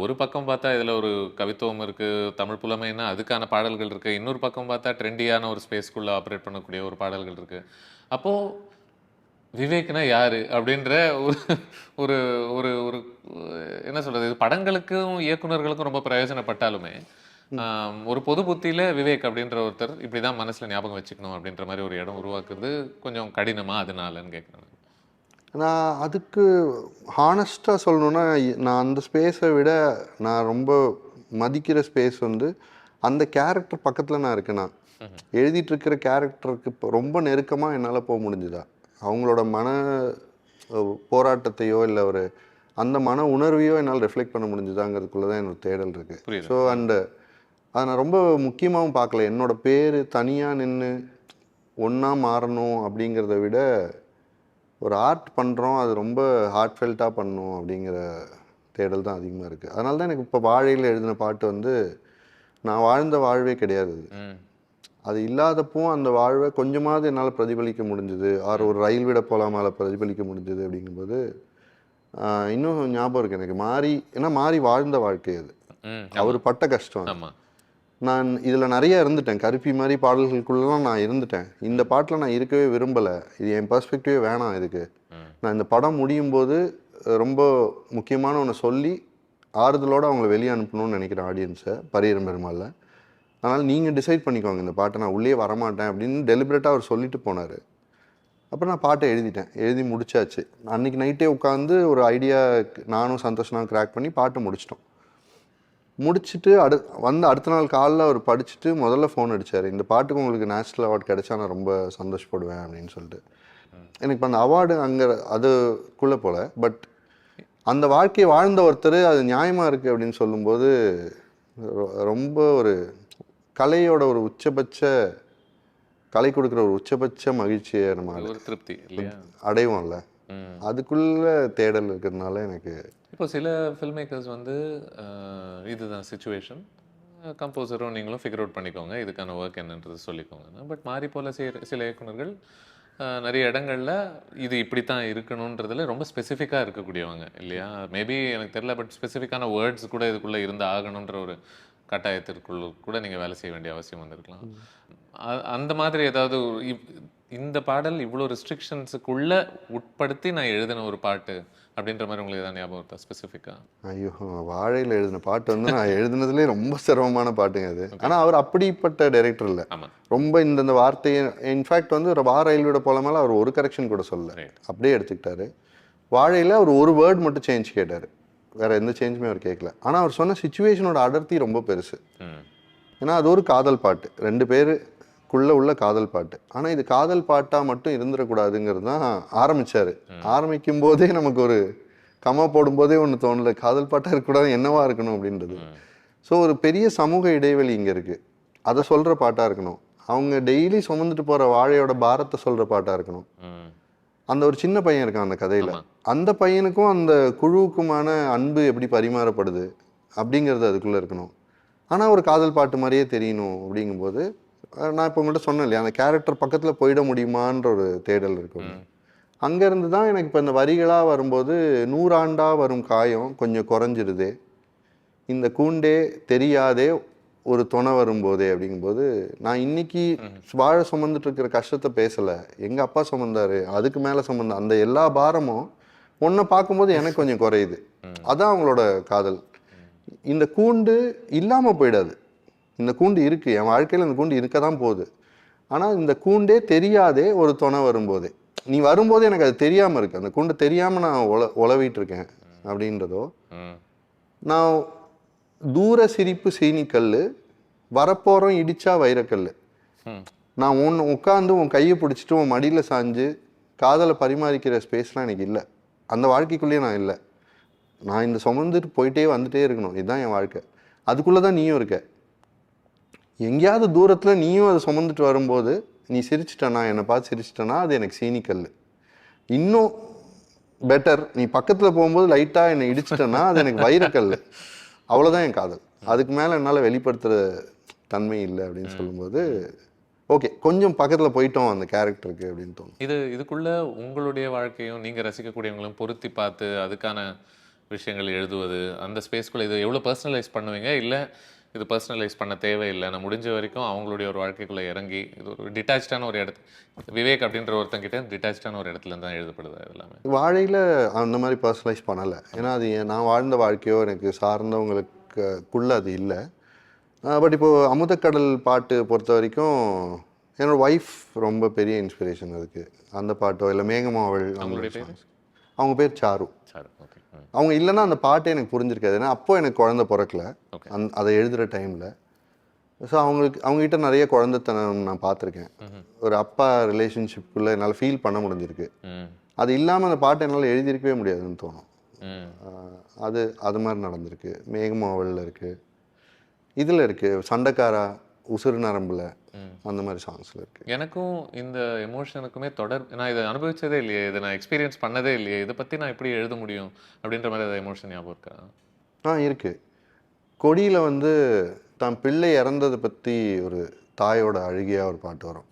ஒரு பக்கம் பார்த்தா இதில் ஒரு கவித்துவம் இருக்குது, தமிழ் புலமைன்னா அதுக்கான பாடல்கள் இருக்குது. இன்னொரு பக்கம் பார்த்தா ட்ரெண்டியான ஒரு ஸ்பேஸ்க்குள்ளே ஆப்ரேட் பண்ணக்கூடிய ஒரு பாடல்கள் இருக்குது. அப்போது விவேக்னா யாரு அப்படின்ற ஒரு ஒரு ஒரு ஒரு என்ன சொல்கிறது, இது படங்களுக்கும் இயக்குநர்களுக்கும் ரொம்ப பிரயோஜனப்பட்டாலுமே ஒரு பொது புத்தியில விவேக் அப்படின்ற ஒருத்தர் இப்படிதான் மனசுல ஞாபகம் வச்சுக்கணும் அப்படின்ற மாதிரி ஒரு இடம் உருவாக்குறது கொஞ்சம் கடினமா அதனாலன்னு கேட்குறேன்.
நான் அதுக்கு ஹானஸ்ட்டாக சொல்லணுன்னா, நான் அந்த ஸ்பேஸை விட நான் ரொம்ப மதிக்கிற ஸ்பேஸ் வந்து அந்த கேரக்டர் பக்கத்தில் நான் இருக்கேன்னா, எழுதிட்டு இருக்கிற கேரக்டருக்கு இப்போ ரொம்ப நெருக்கமாக என்னால் போக முடிஞ்சுதா, அவங்களோட மன போராட்டத்தையோ இல்லை ஒரு அந்த மன உணர்வையோ என்னால் ரெஃப்ளெக்ட் பண்ண முடிஞ்சுதாங்கிறதுக்குள்ளே தான் என்னோட தேடல் இருக்குது. ஸோ அண்டு அதை நான் ரொம்ப முக்கியமாகவும் பார்க்கல. என்னோட பேர் தனியாக நின்று ஒன்றா மாறணும் அப்படிங்கிறத விட ஒரு ஆர்ட் பண்ணுறோம், அது ரொம்ப ஹார்ட்ஃபெல்ட்டாக பண்ணணும் அப்படிங்கிற தேடல் தான் அதிகமாக இருக்குது. அதனால தான் எனக்கு இப்போ வாழையில் எழுதின பாட்டு வந்து நான் வாழ்ந்த வாழ்வே கிடையாது. அது இல்லாதப்போ அந்த வாழ்வை கொஞ்சமாவது என்னால் பிரதிபலிக்க முடிஞ்சுது, ஒரு ரயில் விட போலாமால பிரதிபலிக்க முடிஞ்சுது. அப்படிங்கும்போது இன்னும் ஞாபகம் இருக்குது எனக்கு மாறி, ஏன்னா மாறி வாழ்ந்த வாழ்க்கை அது, அவர் பட்ட கஷ்டம். நான் இதில் நிறைய இருந்துட்டேன், கருப்பி மாதிரி பாடல்களுக்குள்ளலாம் நான் இருந்துட்டேன். இந்த பாட்டில் நான் இருக்கவே விரும்பலை, இது என் பெர்ஸ்பெக்டிவே வேணாம் இதுக்கு. நான் இந்த படம் முடியும் போது ரொம்ப முக்கியமான ஒன்று சொல்லி ஆறுதலோடு அவங்கள வெளியே அனுப்பணும்னு நினைக்கிறேன் ஆடியன்ஸை, பரியரும் பெருமாளில். அதனால் நீங்கள் டிசைட் பண்ணிக்கோங்க, இந்த பாட்டை நான் உள்ளே வரமாட்டேன் அப்படின்னு டெலிபரேட்டாக அவர் சொல்லிட்டு போனார். அப்புறம் நான் பாட்டை எழுதி முடிச்சாச்சு. அன்றைக்கி நைட்டே உட்காந்து ஒரு ஐடியா நானும் சந்தோஷமாக கிராக் பண்ணி பாட்டை முடிச்சிட்டோம். முடிச்சுட்டு அடுத்த நாள் காலைல அவர் படிச்சுட்டு முதல்ல ஃபோன் அடித்தார், இந்த பாட்டுக்கு உங்களுக்கு நேஷ்னல் அவார்டு கிடைச்சா நான் ரொம்ப சந்தோஷப்படுவேன் அப்படின்னு சொல்லிட்டு. எனக்கு இப்போ அந்த அவார்டு அங்கே அதுக்குள்ளே போல, பட் அந்த வாழ்க்கையை வாழ்ந்த ஒருத்தர் அது நியாயமாக இருக்குது அப்படின்னு சொல்லும்போது ரொம்ப ஒரு கலையோட ஒரு உச்சபட்ச கலை கொடுக்குற ஒரு உச்சபட்ச மகிழ்ச்சியை நம்ம
ஒரு திருப்தி
அடைவோம்ல, அதுக்குள்ள தேடல் இருக்கிறதுனால எனக்கு.
இப்போ சில ஃபில்ம் மேக்கர்ஸ் வந்து இதுதான் சுச்சுவேஷன், கம்போசரும் நீங்களும் ஃபிகர் அவுட் பண்ணிக்கோங்க இதுக்கான ஒர்க் என்னன்றது சொல்லிக்கோங்க. பட் மாறி போல் சில இயக்குனர்கள் நிறைய இடங்களில் இது இப்படி தான் இருக்கணுன்றதுல ரொம்ப ஸ்பெசிஃபிக்காக இருக்கக்கூடியவங்க இல்லையா? மேபி எனக்கு தெரியல, பட் ஸ்பெசிஃபிக்கான வேர்ட்ஸ் கூட இதுக்குள்ளே இருந்து ஆகணுன்ற ஒரு கட்டாயத்திற்குள்ள கூட நீங்கள் வேலை செய்ய வேண்டிய அவசியம் வந்திருக்கலாம். அந்த மாதிரி ஏதாவது இந்த பாடல் இவ்வளோ ரெஸ்ட்ரிக்ஷன்ஸுக்குள்ளே உட்படுத்தி நான் எழுதின ஒரு பாட்டு அப்படின்ற மாதிரி உங்களுக்கு ஏதாவது ஞாபகம் இருக்கா ஸ்பெசிஃபிக்காக?
ஐயோ, வாழையில் எழுதின பாட்டு வந்து நான் எழுதுனதுலேயே ரொம்ப சிரமமான பாட்டுங்க அது. ஆனால் அவர் அப்படிப்பட்ட டைரக்டர் இல்லை, ரொம்ப இந்த வார்த்தையை இன்ஃபேக்ட் வந்து ஒரு ரயில்விட போல மேலே அவர் ஒரு கரெக்ஷன் கூட சொல்லலை, அப்படியே எடுத்துக்கிட்டாரு. வாழையில் அவர் ஒரு வேர்ட் மட்டும் சேஞ்ச் கேட்டார், வேறு எந்த சேஞ்சுமே அவர் கேட்கல. ஆனால் அவர் சொன்ன சிச்சுவேஷனோட அடர்த்தி ரொம்ப பெருசு. ஏன்னா அது ஒரு காதல் பாட்டு, 2 பேருக்குள்ளே உள்ள காதல் பாட்டு. ஆனால் இது காதல் பாட்டாக மட்டும் இருந்துடக்கூடாதுங்கிறது தான் ஆரம்பித்தார். ஆரம்பிக்கும் போதே நமக்கு ஒரு கம்மா போடும்போதே ஒன்று தோணலை, காதல் பாட்டாக இருக்கக்கூடாது, என்னவா இருக்கணும் அப்படின்றது. ஸோ ஒரு பெரிய சமூக இடைவெளி இங்கே இருக்குது, அதை சொல்கிற பாட்டாக இருக்கணும். அவங்க டெய்லி சுமந்துட்டு போகிற வாழையோட பாரத்தை சொல்கிற பாட்டாக இருக்கணும். அந்த ஒரு சின்ன பையன் இருக்கான் அந்த கதையில், அந்த பையனுக்கும் அந்த குழுவுக்குமான அன்பு எப்படி பரிமாறப்படுது அப்படிங்கிறது அதுக்குள்ளே இருக்கணும். ஆனால் ஒரு காதல் பாட்டு மாதிரியே தெரியணும். அப்படிங்கும்போது நான் இப்போ உங்கள்கிட்ட சொன்னேன் இல்லையா, அந்த கேரக்டர் பக்கத்தில் போயிட முடியுமான்ற ஒரு தேடல் இருக்கும். அங்கேருந்து தான் எனக்கு இப்போ இந்த வரிகளாக வரும்போது 100 ஆண்டாக வரும் காயம் கொஞ்சம் குறைஞ்சிருதே, இந்த கூண்டே தெரியாதே ஒரு துணை வரும்போதே. அப்படிங்கும்போது நான் இன்னைக்கு வாழை சுமந்துட்டு இருக்கிற கஷ்டத்தை பேசலை, எங்கள் அப்பா சுமந்தாரு, அதுக்கு மேலே சுமந்த அந்த எல்லா பாரமும் ஒன்றை பார்க்கும்போது எனக்கு கொஞ்சம் குறையுது. அதான் அவங்களோட காதல். இந்த கூண்டு இல்லாமல் போயிடாது, இந்த கூண்டு இருக்குது, என் வாழ்க்கையில் இந்த கூண்டு இருக்க தான் போகுது. ஆனால் இந்த கூண்டே தெரியாதே ஒரு துணை வரும்போதே, நீ வரும்போது எனக்கு அது தெரியாமல் இருக்குது, அந்த கூண்டு தெரியாமல் நான் உழவிட்டு இருக்கேன் அப்படின்றதோ, நான் தூர சிரிப்பு சீனிக்கல், வரப்போகிறோம் இடிச்சா வைரக்கல், நான் உட்காந்து உன் கையை பிடிச்சிட்டு உன் மடியில் சாஞ்சு காதலை பரிமாறிக்கிற ஸ்பேஸ்லாம் எனக்கு இல்லை. அந்த வாழ்க்கைக்குள்ளேயே நான் இல்லை. நான் இந்த சுமந்துட்டு போயிட்டே வந்துட்டே இருக்கணும், இதுதான் என் வாழ்க்கை. அதுக்குள்ளே தான் நீயும் இருக்க. எங்கேயாவது தூரத்தில் நீயும் அதை சுமந்துட்டு வரும்போது நீ சிரிச்சிட்டனா, என்னை பார்த்து சிரிச்சிட்டனா, அது எனக்கு சீனிக்கல். இன்னும் பெட்டர், நீ பக்கத்தில் போகும்போது லைட்டாக என்னை இடிச்சிட்டனா, அது எனக்கு வைரக்கல். அவ்வளோதான் என் காதல். அதுக்கு மேலே என்னால் வெளிப்படுத்துகிற தன்மை இல்லை அப்படின்னு சொல்லும்போது, ஓகே கொஞ்சம் பக்கத்தில் போயிட்டோம் அந்த கேரக்டருக்கு அப்படின்னு தோணும்.
இதுக்குள்ள உங்களுடைய வாழ்க்கையும் நீங்கள் ரசிக்கக்கூடியவங்களும் பொருத்தி பார்த்து அதுக்கான விஷயங்கள் எழுதுவது, அந்த ஸ்பேஸ்க்குள்ளே இது எவ்வளோ பர்சனலைஸ் பண்ணுவீங்க? இல்லை இது பர்சனலைஸ் பண்ண தேவையில்லை, நான் முடிஞ்ச வரைக்கும் அவங்களுடைய ஒரு வாழ்க்கைக்குள்ளே இறங்கி இது ஒரு டிட்டாச்சான ஒரு இடத்து, விவேக் அப்படின்ற ஒருத்தங்கிட்ட டிட்டாச்சான ஒரு இடத்துல தான் எழுதப்படுது எல்லாமே.
வாழையில் அந்த மாதிரி பர்சனலைஸ் பண்ணலை, ஏன்னா அது நான் வாழ்ந்த வாழ்க்கையோ எனக்கு சார்ந்தவங்களுக்குள்ள அது இல்லை. பட் இப்போது அமுதக்கடல் பாட்டு பொறுத்த வரைக்கும் என்னோடய ஒய்ஃப் ரொம்ப பெரிய இன்ஸ்பிரேஷன் அதுக்கு. அந்த பாட்டோ இல்லை மேகமாவள், அவங்க பேர் சாரு. அவங்க இல்லைன்னா அந்த பாட்டே எனக்கு புரிஞ்சிருக்காது. ஏன்னா அப்போ எனக்கு குழந்தை பிறக்கல அதை எழுதுகிற டைமில். ஸோ அவங்ககிட்ட நிறைய குழந்தைத்தனம் நான் பார்த்துருக்கேன். ஒரு அப்பா ரிலேஷன்ஷிப்புக்குள்ளே என்னால் ஃபீல் பண்ண முடிஞ்சிருக்கு. அது இல்லாமல் அந்த பாட்டை என்னால் எழுதியிருக்கவே முடியாதுன்னு தோணும். அது மாதிரி நடந்திருக்கு. மேகமாவலில் இருக்குது, இதில் இருக்குது சண்டைக்காரா, உசுறு நரம்பில், அந்த மாதிரி சாங்ஸில் இருக்குது.
எனக்கும் இந்த எமோஷனுக்குமே நான் இதை அனுபவிச்சதே இல்லையே, இதை நான் எக்ஸ்பீரியன்ஸ் பண்ணதே இல்லையே, இதை பற்றி நான் எப்படி எழுத முடியும் அப்படின்ற மாதிரி அதை எமோஷன் ஞாபகம் இருக்கா?
இருக்குது. கொடியில் வந்து தான் பிள்ளை இறந்ததை பற்றி ஒரு தாயோட அழுகியாக ஒரு பாட்டு வரும்.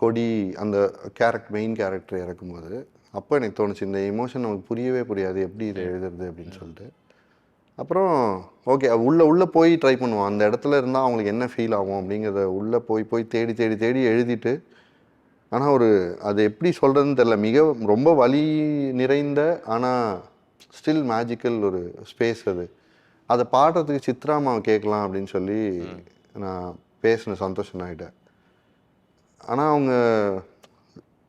கொடி அந்த மெயின் கேரக்டர் இறக்கும்போது அப்போ எனக்கு தோணுச்சு, இந்த எமோஷன் நமக்கு புரியவே புரியாது, எப்படி இதை எழுதுறது அப்படின்னு சொல்லிட்டு. அப்புறம் ஓகே உள்ளே போய் ட்ரை பண்ணுவோம், அந்த இடத்துல இருந்தால் அவங்களுக்கு என்ன ஃபீல் ஆகும் அப்படிங்கிறத உள்ளே போய் தேடி தேடி தேடி எழுதிட்டு. ஆனால் அது எப்படி சொல்கிறதுன்னு தெரில, ரொம்ப வலி நிறைந்த ஆனால் ஸ்டில் மேஜிக்கல் ஒரு ஸ்பேஸ் அது. அதை பாடுறதுக்கு சித்ராமாவை கேட்கலாம் அப்படின்னு சொல்லி நான் பேசினேன் சந்தோஷம் ஆகிட்டேன். ஆனால் அவங்க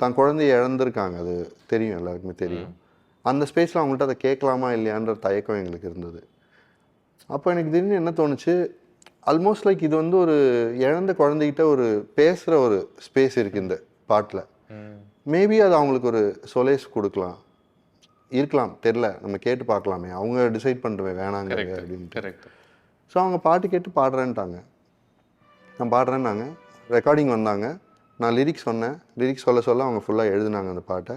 தான் குழந்தைய இழந்திருக்காங்க, அது தெரியும், எல்லாருக்குமே தெரியும். அந்த ஸ்பேஸில் அவங்கள்ட்ட அதை கேட்கலாமா இல்லையான்ற தயக்கம் எங்களுக்கு இருந்தது. அப்போ எனக்கு திடீர்னு என்ன தோணுச்சு, ஆல்மோஸ்ட் லைக் இது வந்து ஒரு இழந்த குழந்தைகிட்ட ஒரு பேசுகிற ஒரு ஸ்பேஸ் இருக்குது இந்த பாட்டில். மேபி அது அவங்களுக்கு ஒரு சொலேஸ் கொடுக்கலாம், இருக்கலாம், தெரில, நம்ம கேட்டு பார்க்கலாமே, அவங்க டிசைட் பண்ணுறேன் வேணாங்க அப்படின்ட்டு. ஸோ அவங்க பாட்டு கேட்டு பாடுறேன்ட்டாங்க. நான் பாடுறேன்னாங்க, ரெக்கார்டிங் வந்தாங்க, நான் லிரிக்ஸ் சொன்னேன், லிரிக்ஸ் சொல்ல அவங்க ஃபுல்லாக எழுதினாங்க. அந்த பாட்டை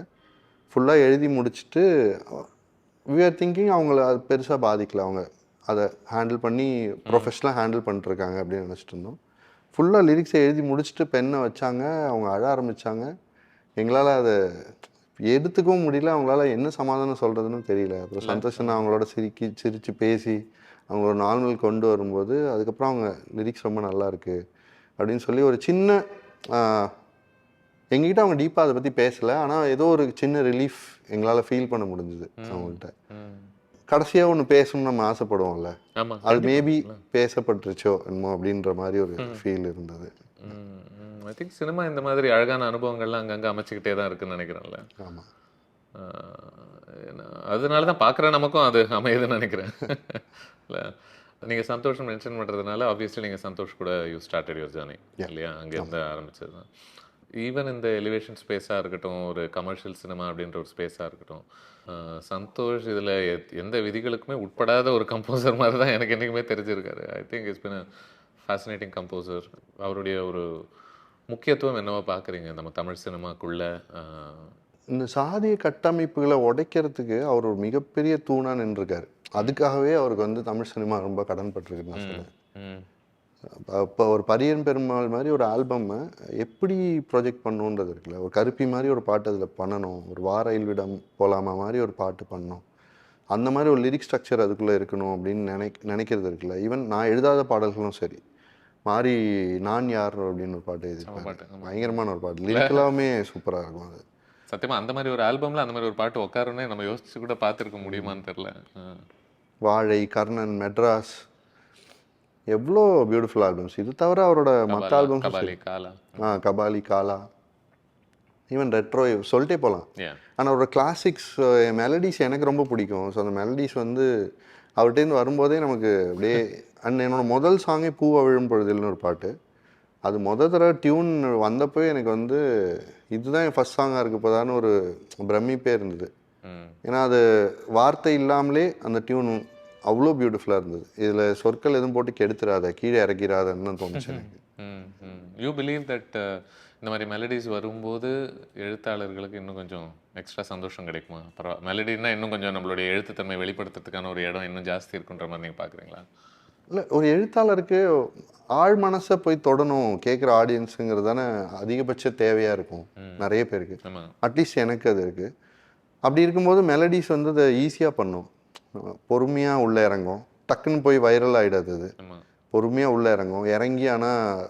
ஃபுல்லாக எழுதி முடிச்சுட்டு வி ஆர் திங்கிங் அவங்கள அது பெருசாக பாதிக்கல, அவங்க அதை ஹேண்டில் பண்ணி ப்ரொஃபஷ்னலாக ஹேண்டில் பண்ணிட்டுருக்காங்க அப்படின்னு நினச்சிட்டு இருந்தோம். ஃபுல்லாக லிரிக்ஸை எழுதி முடிச்சுட்டு பெண்ணை வச்சாங்க, அவங்க அழ ஆரம்பித்தாங்க. எங்களால் அதை எடுத்துக்கவும் முடியல, அவங்களால என்ன சமாதானம் சொல்கிறதுன்னு தெரியல. அப்புறம் சந்தோஷம் அவங்களோட சிரித்து பேசி அவங்களோட நார்மல் கொண்டு வரும்போது அதுக்கப்புறம் அவங்க லிரிக்ஸ் ரொம்ப நல்லா இருக்குது அப்படின்னு சொல்லி ஒரு சின்ன எங்ககிட்ட அவங்க டீப்பாக அதை பற்றி பேசலை, ஆனால் ஏதோ ஒரு சின்ன ரிலீஃப் எங்களால் ஃபீல் பண்ண முடிஞ்சுது அவங்கள்ட்ட. கடைசியாக ஒன்று பேசணும்னு நம்ம ஆசைப்படுவோம்ல, அது மேபி பேசப்பட்டுருச்சோ என்னமோ அப்படின்ற மாதிரி ஒரு ஃபீல் இருந்தது.
ஐ திங்க் சினிமா இந்த மாதிரி அழகான அனுபவங்கள்லாம் அங்கங்கே அமைச்சிக்கிட்டே தான் இருக்குன்னு நினைக்கிறேன்ல.
ஆமாம்,
அதனால தான் பார்க்குற நமக்கும் அது அமையுதுன்னு நினைக்கிறேன். இல்லை, நீங்கள் சந்தோஷம் மென்ஷன் பண்ணுறதுனால ஆப்வியஸ்லி நீங்கள் சந்தோஷ் கூட யூ ஸ்டார்டட் யுவர் ஜர்னி இல்லையா, அங்கேருந்து ஆரம்பிச்சது தான். ஈவன் இந்த எலிவேஷன் ஸ்பேஸாக இருக்கட்டும், ஒரு கமர்ஷியல் சினிமா அப்படின்ற ஒரு ஸ்பேஸாக இருக்கட்டும், சந்தோஷ் இதில் எந்த விதிகளுக்குமே உட்படாத ஒரு கம்போசர் மாதிரி தான் எனக்கு என்றைக்குமே தெரிஞ்சிருக்காரு. I think it's been a fascinating composer. அவருடைய ஒரு முக்கியத்துவம் என்னவோ பார்க்குறீங்க நம்ம தமிழ் சினிமாக்குள்ளே?
இந்த சாதிய கட்டமைப்புகளை உடைக்கிறதுக்கு அவர் ஒரு மிகப்பெரிய தூணாக நின்றுருக்காரு. அதுக்காகவே அவருக்கு வந்து தமிழ் சினிமா ரொம்ப கடன் பட்டிருக்குன்னு நான் சொல்லுவேன். இப்போ ஒரு பரியன் பெருமாள் மாதிரி ஒரு ஆல்பம்மை எப்படி ப்ரொஜெக்ட் பண்ணணுன்றது இருக்குல்ல, ஒரு கருப்பி மாதிரி ஒரு பாட்டு அதில் பண்ணணும், ஒரு வார இல்விடம் போலாமா மாதிரி ஒரு பாட்டு பண்ணணும், அந்த மாதிரி ஒரு லிரிக் ஸ்ட்ரக்சர் அதுக்குள்ளே இருக்கணும் அப்படின்னு நினைக்கிறது இருக்குல்ல. ஈவன் நான் எழுதாத பாடல்களும் சரி, மாறி நான் யார் அப்படின்னு ஒரு பாட்டு எழுதியிருப்பாரு, பயங்கரமான ஒரு பாட்டு, லிரிக்கலாமே சூப்பராக இருக்கும். அது
சத்தியமாக அந்த மாதிரி ஒரு ஆல்பமில் அந்த மாதிரி ஒரு பாட்டு உட்காருன்னே நம்ம யோசிச்சு கூட பார்த்துருக்க முடியுமான்னு தெரில.
வாழை, கர்ணன், மெட்ராஸ், எவ்வளோ பியூட்டிஃபுல் ஆல்பம்ஸ். இது தவிர அவரோட மற்ற ஆல்பம்ஸ்
கபாலி காலா.
கபாலி, காலா, ஈவன் ரெட்ரோ சொல்லிட்டே போகலாம்.
Yeah.
ஆனால் அவரோட கிளாசிக்ஸ் மெலடிஸ் எனக்கு ரொம்ப பிடிக்கும். ஸோ அந்த மெலடிஸ் வந்து அவர்கிட்டேருந்து வரும்போதே நமக்கு அப்படியே என்னோட முதல் சாங்கே பூவா விழும் பொழுதில்னு ஒரு பாட்டு. அது தடவை டியூன் வந்தப்போ எனக்கு வந்து இதுதான் என் ஃபஸ்ட் சாங்காக இருக்க போதான்னு ஒரு பிரமிப்பே இருந்தது. ஏன்னா அது வார்த்தை இல்லாமலே அந்த டியூன் அவ்வளோ பியூட்டிஃபுல்லாக இருந்தது. இதில் சொற்கள் எதுவும் போட்டு கெடுத்துடாத, கீழே இறக்கிறாதன்னு தோணுச்சு எனக்கு.
யூ பிலீவ் தட் இந்த மாதிரி மெலடிஸ் வரும்போது எழுத்தாளர்களுக்கு இன்னும் கொஞ்சம் எக்ஸ்ட்ரா சந்தோஷம் கிடைக்குமா? மெலடினா இன்னும் கொஞ்சம் நம்மளுடைய எழுத்துத்தன்மை வெளிப்படுத்துறதுக்கான ஒரு இடம் இன்னும் ஜாஸ்தி இருக்குன்ற மாதிரி நீங்கள் பார்க்குறீங்களா?
இல்லை, ஒரு எழுத்தாளருக்கு ஆழ் மனசை போய் தொடணும் கேட்குற ஆடியன்ஸுங்கிறது தானே அதிகபட்ச தேவையாக இருக்கும் நிறைய பேருக்கு. அட்லீஸ்ட் எனக்கு அது இருக்குது. அப்படி இருக்கும்போது மெலடிஸ் வந்து அதை ஈஸியாக பண்ணும். பொறுமையாக உள்ளே இறங்கும், டக்குன்னு போய் வைரல் ஆகிடாது. அது பொறுமையாக உள்ளே இறங்கி ஆனால்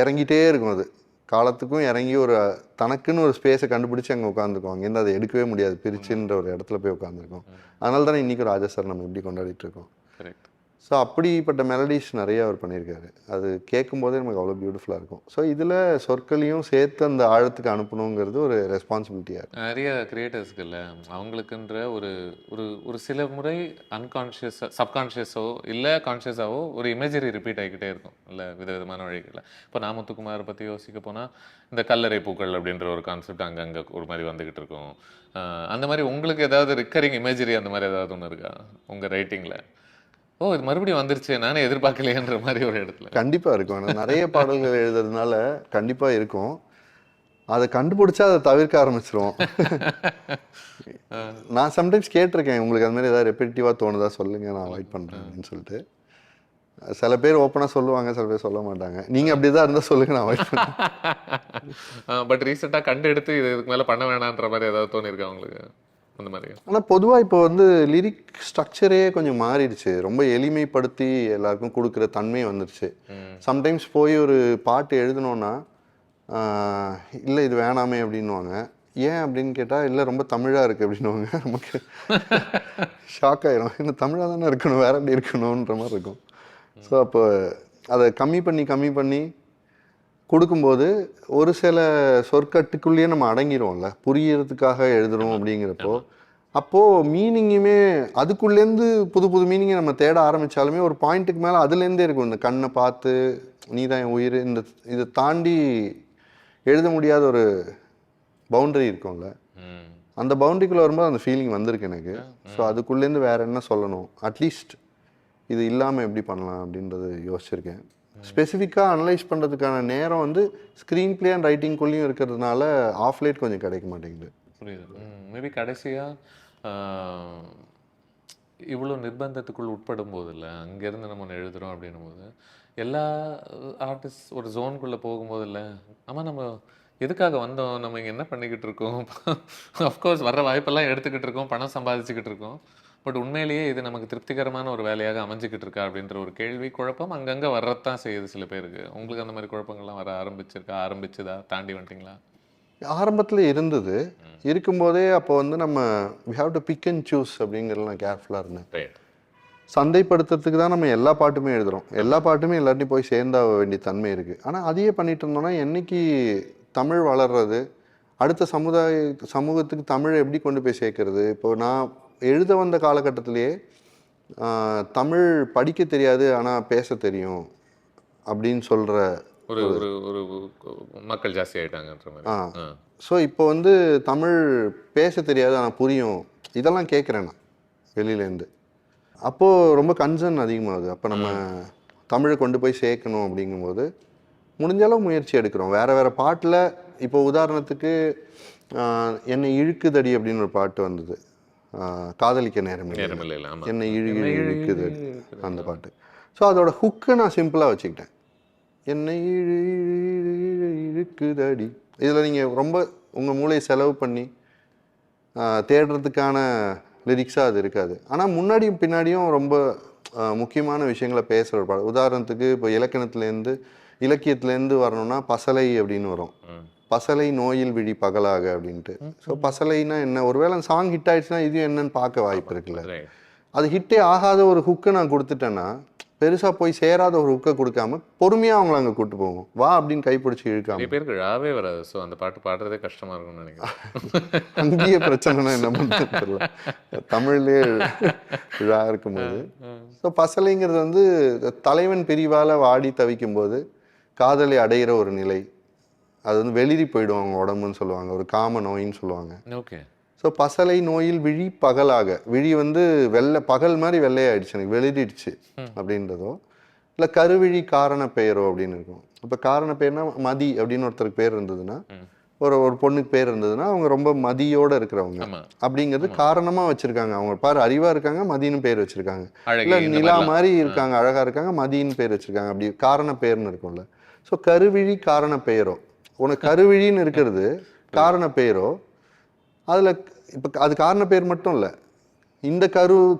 இறங்கிட்டே இருக்கும். அது காலத்துக்கும் இறங்கி ஒரு தனக்குன்னு ஒரு ஸ்பேஸை கண்டுபிடிச்சி அங்கே உட்காந்துருக்கோம். அங்கேருந்து அதை எடுக்கவே முடியாது, பிரிச்சுன்ற ஒரு இடத்துல போய் உட்காந்துருக்கோம். அதனால தானே இன்றைக்கி ராஜா சார் நம்ம எப்படி கொண்டாடிட்டு இருக்கோம்.
கரெக்ட்.
ஸோ அப்படிப்பட்ட மெலடிஸ் நிறைய அவர் பண்ணியிருக்காரு. அது கேட்கும்போதே நமக்கு அவ்வளோ பியூட்டிஃபுல்லாக இருக்கும். ஸோ இதில் சொற்களையும் சேர்த்து அந்த ஆழத்துக்கு அனுப்பணுங்கிறது ஒரு ரெஸ்பான்சிபிலிட்டியாக இருக்குது.
நிறைய கிரியேட்டர்ஸ்க்குல்ல அவங்களுக்குன்ற ஒரு ஒரு ஒரு சில முறை அன்கான்ஷியஸாக சப்கான்ஷியஸோ இல்லை கான்ஷியஸாவோ ஒரு இமேஜரி ரிப்பீட் ஆகிக்கிட்டே இருக்கும் இல்லை விதவிதமான வழிகளில். இப்போ நான் முத்துக்குமாரை பற்றி யோசிக்க போனால் இந்த கல்லறை பூக்கள் அப்படின்ற ஒரு கான்செப்ட் அங்கங்கே ஒரு மாதிரி வந்துக்கிட்டு இருக்கும். அந்த மாதிரி உங்களுக்கு ஏதாவது ரிக்கரிங் இமேஜரி அந்த மாதிரி ஏதாவது ஒன்று இருக்கா உங்கள் ரைட்டிங்கில்? ஓ, இது மறுபடியும் வந்துருச்சு, நானே எதிர்பார்க்கலையன்ற மாதிரி ஒரு இடத்துல
கண்டிப்பாக இருக்கும். நிறைய பாடல்கள் எழுதுறதுனால கண்டிப்பாக இருக்கும். அதை கண்டுபிடிச்சா அதை தவிர்க்க ஆரம்பிச்சிருவோம். நான் சம்டைம்ஸ் கேட்டிருக்கேன், உங்களுக்கு அது மாதிரி ஏதாவது ரெப்பிட்டேட்டிவாக தோணுதா சொல்லுங்க, நான் அவாய்ட் பண்ணுறேன் அப்படின்னு சொல்லிட்டு. சில பேர் ஓப்பனாக சொல்லுவாங்க, சில பேர் சொல்ல மாட்டாங்க. நீங்கள் அப்படி தான் இருந்தால் சொல்லுங்க, நான் அவாய்ட் பண்ணுறேன்.
பட் ரீசெண்டாக கண்டு எடுத்து இதுக்கு மேலே பண்ண வேணான்ற மாதிரி ஏதாவது தோணியிருக்கா உங்களுக்கு அந்த மாதிரி?
ஆனால் பொதுவாக இப்போ வந்து லிரிக் ஸ்ட்ரக்சரே கொஞ்சம் மாறிடுச்சு. ரொம்ப எளிமைப்படுத்தி எல்லாருக்கும் கொடுக்குற தன்மை வந்துடுச்சு. சம்டைம்ஸ் போய் ஒரு பாட்டு எழுதணுன்னா இல்லை இது வேணாமே அப்படின்வாங்க. ஏன் அப்படின்னு கேட்டால் இல்லை ரொம்ப தமிழாக இருக்குது அப்படின்வாங்க. நமக்கு ஷாக் ஆயிரும். இன்னும் தமிழாக தானே இருக்கணும், வேற எப்படி இருக்கணுன்ற மாதிரி இருக்கும். ஸோ அப்போ அதை கம்மி பண்ணி கொடுக்கும்போது ஒரு சில சொற்கட்டுக்குள்ளேயே நம்ம அடங்கிடுவோம்ல, புரியறதுக்காக எழுதுறோம் அப்படிங்கிறப்போ. அப்போது மீனிங்குமே அதுக்குள்ளேருந்து புது மீனிங்கை நம்ம தேட ஆரம்பித்தாலுமே ஒரு பாயிண்ட்டுக்கு மேலே அதுலேருந்தே இருக்கும். இந்த கண்ணை பார்த்து நீ தான் என் உயிர், இதை தாண்டி எழுத முடியாத ஒரு பவுண்டரி இருக்கும்ல, அந்த பவுண்டரிக்குள்ளே வரும்போது அந்த ஃபீலிங் வந்திருக்கு எனக்கு. ஸோ அதுக்குள்ளேருந்து வேறு என்ன சொல்லணும், அட்லீஸ்ட் இது இல்லாமல் எப்படி பண்ணலாம் அப்படின்றது யோசிச்சிருக்கேன். ஸ்பெசிஃபிக்காக அனலைஸ் பண்ணுறதுக்கான நேரம் வந்து ஸ்க்ரீன் பிளே அண்ட் ரைட்டிங்குள்ளேயும் இருக்கிறதுனால ஆஃப்லைட் கொஞ்சம் கிடைக்க மாட்டேங்குது.
புரியுது. மேபி கடைசியாக இவ்வளோ நிர்பந்தத்துக்குள் உட்படும் போது இல்லை, அங்கேருந்து நம்ம ஒன்று எழுதுகிறோம் அப்படின்னும் போது எல்லா ஆர்டிஸ்ட் ஒரு ஜோனுக்குள்ளே போகும்போது இல்லை, ஆமாம் நம்ம எதுக்காக வந்தோம், நம்ம இங்கே என்ன பண்ணிக்கிட்டு இருக்கோம், அஃப்கோர்ஸ் வர்ற வாய்ப்பெல்லாம் எடுத்துக்கிட்டு இருக்கோம், பணம் சம்பாதிச்சுக்கிட்டு இருக்கோம், பட் உண்மையிலேயே இது நமக்கு திருப்திகரமான ஒரு வேலையாக அமைஞ்சிக்கிட்டு இருக்கா அப்படின்ற ஒரு கேள்வி குழப்பம் அங்கங்கே வர்றதான் செய்யுது சில பேருக்கு. உங்களுக்கு அந்த மாதிரி குழப்பங்கள்லாம் வர ஆரம்பிச்சுதா, தாண்டி வந்துட்டிங்களா?
ஆரம்பத்தில் இருந்தது. இருக்கும்போதே அப்போ வந்து நம்ம we have to pick and choose அப்படிங்கிறது நான் கேர்ஃபுல்லாக இருந்தேன். சந்தைப்படுத்துறதுக்கு தான் நம்ம எல்லா பாட்டுமே எழுதுகிறோம், எல்லா பாட்டுமே எல்லாத்தையும் போய் சேர்ந்தாக வேண்டிய தன்மை இருக்குது. ஆனால் அதையே பண்ணிட்டு இருந்தோம்னா என்னைக்கு தமிழ் வளர்றது, அடுத்த சமூகத்துக்கு தமிழை எப்படி கொண்டு போய் சேர்க்கறது? இப்போ நான் எழுத வந்த காலகட்டத்திலேயே தமிழ் படிக்க தெரியாது ஆனால் பேச தெரியும் அப்படின்னு சொல்கிற
ஒரு ஒரு ஒரு மக்கள் ஜாஸ்தி ஆகிட்டாங்கன்ற மாதிரி.
ஸோ இப்போ வந்து தமிழ் பேச தெரியாது ஆனால் புரியும், இதெல்லாம் கேட்குறேன் நான் வெளியிலேருந்து. அப்போது ரொம்ப கன்சர்ன் அதிகமாகுது. அப்போ நம்ம தமிழை கொண்டு போய் சேர்க்கணும் அப்படிங்கும்போது முடிஞ்சளவு முயற்சி எடுக்கிறோம். வேறு பாட்டில் இப்போ உதாரணத்துக்கு என்னை இழுக்குதடி அப்படின்னு ஒரு பாட்டு வந்தது, காதலிக்க நேரம் என்னை இழுக்குதடி அந்த பாட்டு. ஸோ அதோட ஹுக்கை நான் சிம்பிளாக வச்சுக்கிட்டேன், என்னை இழுக்குதடி. இதில் நீங்கள் ரொம்ப உங்கள் மூளையை செலவு பண்ணி தேடுறதுக்கான லிரிக்ஸாக அது இருக்காது. ஆனால் முன்னாடியும் பின்னாடியும் ரொம்ப முக்கியமான விஷயங்களை பேசுகிற ஒரு பாடம். உதாரணத்துக்கு இப்போ இலக்கியத்துலேருந்து வரணும்னா பசலை அப்படின்னு வரும், பசலை நோயில் விழி பகலாக அப்படின்ட்டு. ஸோ பசலைன்னா என்ன, ஒருவேளை அந்த சாங் ஹிட் ஆயிடுச்சுன்னா இது என்னன்னு பார்க்க வாய்ப்பு இருக்குல்ல. அது ஹிட்டே ஆகாத ஒரு ஹுக்கை நான் கொடுத்துட்டேன்னா பெருசாக போய் சேராத ஒரு ஹுக்கை கொடுக்காம பொறுமையாக அவங்கள அங்கே கூப்பிட்டு போவோம். வா அப்படின்னு கைப்பிடிச்சி
நிறைய
இழுக்காம.
பேருக்கு ழாவே வராது. ஸோ அந்த பாட்டு பாடுறதே கஷ்டமா இருக்கும்னு நினைக்கிறேன்.
அங்கேயே பிரச்சனைனா என்ன பண்ணுறது தெரியல. தமிழ்லேயே ழா இருக்கும்போது. ஸோ பசலைங்கிறது வந்து தலைவன் பிரிவால் வாடி தவிக்கும் போது காதலை அடையிற ஒரு நிலை. அது வந்து வெளிரி போயிடும் அவங்க உடம்புன்னு சொல்லுவாங்க, ஒரு காம நோயின்னு சொல்லுவாங்க.
ஓகே.
ஸோ பசலை நோயில் விழி பகலாக, விழி வந்து பகல் மாதிரி வெள்ளையாயிடுச்சு, எனக்கு வெளிரிடுச்சு அப்படின்றதோ, இல்லை கருவிழி காரண பெயரோ அப்படின்னு இருக்கும். இப்போ காரண பெயர்னா மதி அப்படின்னு ஒருத்தருக்கு பேர் இருந்ததுன்னா, ஒரு பொண்ணுக்கு பேர் இருந்ததுன்னா அவங்க ரொம்ப மதியோட இருக்கிறவங்க அப்படிங்கிறது காரணமாக வச்சுருக்காங்க. அவங்க பாரு அறிவாக இருக்காங்க, மதின்னு பேர் வச்சுருக்காங்க. இல்லை நிலா மாதிரி இருக்காங்க, அழகாக இருக்காங்க, மதின்னு பேர் வச்சுருக்காங்க. அப்படி காரண பெயர்னு இருக்கும்ல. ஸோ கருவிழி காரண பெயரோ, உனக்கு கருவிழின்னு இருக்கிறது காரண பெயரோ, அதில் இப்போ அது காரண பேர் மட்டும் இல்லை, இந்த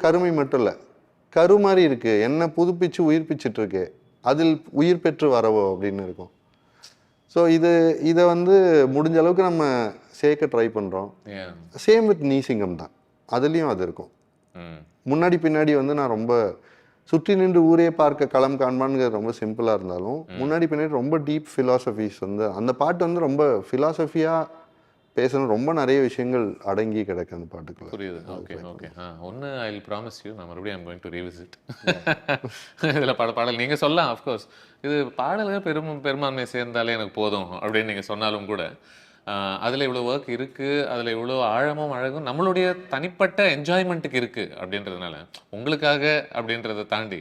கருமை மட்டும் இல்லை, கரு மாதிரி இருக்குது, என்ன புதுப்பிச்சு உயிர்ப்பிச்சிட்டு இருக்கு, அதில் உயிர் பெற்று வரவோ அப்படின்னு இருக்கும். ஸோ இதை வந்து முடிஞ்ச அளவுக்கு நம்ம சேர்க்க ட்ரை பண்ணுறோம். சேம் வித் நீசிங்கம் தான், அதுலேயும் அது இருக்கும். முன்னாடி பின்னாடி வந்து நான் ரொம்ப சுற்றி நின்று ஊரே பார்க்க களம் காண்பான்ங்கிறது ரொம்ப சிம்பிளாக இருந்தாலும், முன்னாடி பின்னாடி ரொம்ப டீப் ஃபிலாசபிஸ் வந்து அந்த பாட்டு வந்து ரொம்ப ஃபிலாசபியாக பேசணும். ரொம்ப நிறைய விஷயங்கள் அடங்கி கிடக்கு அந்த பாட்டுக்குள்ள.
புரியுது. Okay okay. ஒன்று ஐ வில் ப்ராமிஸ் யூ, நான் மறுபடியும் ஐம் கோயிங் டு ரீவிசிட். இதில் பாடல் நீங்கள் சொல்லலாம். அஃப்கோர்ஸ் இது பாடல்கள் பெரும்பான்மை சேர்ந்தாலே எனக்கு போதும் அப்படின்னு நீங்கள் சொன்னாலும் கூட, அதில் இவ்வளோ ஒர்க் இருக்குது, அதில் இவ்வளோ ஆழமும் அழகும் நம்மளுடைய தனிப்பட்ட என்ஜாய்மெண்ட்டுக்கு இருக்குது அப்படின்றதுனால, உங்களுக்காக அப்படின்றத தாண்டி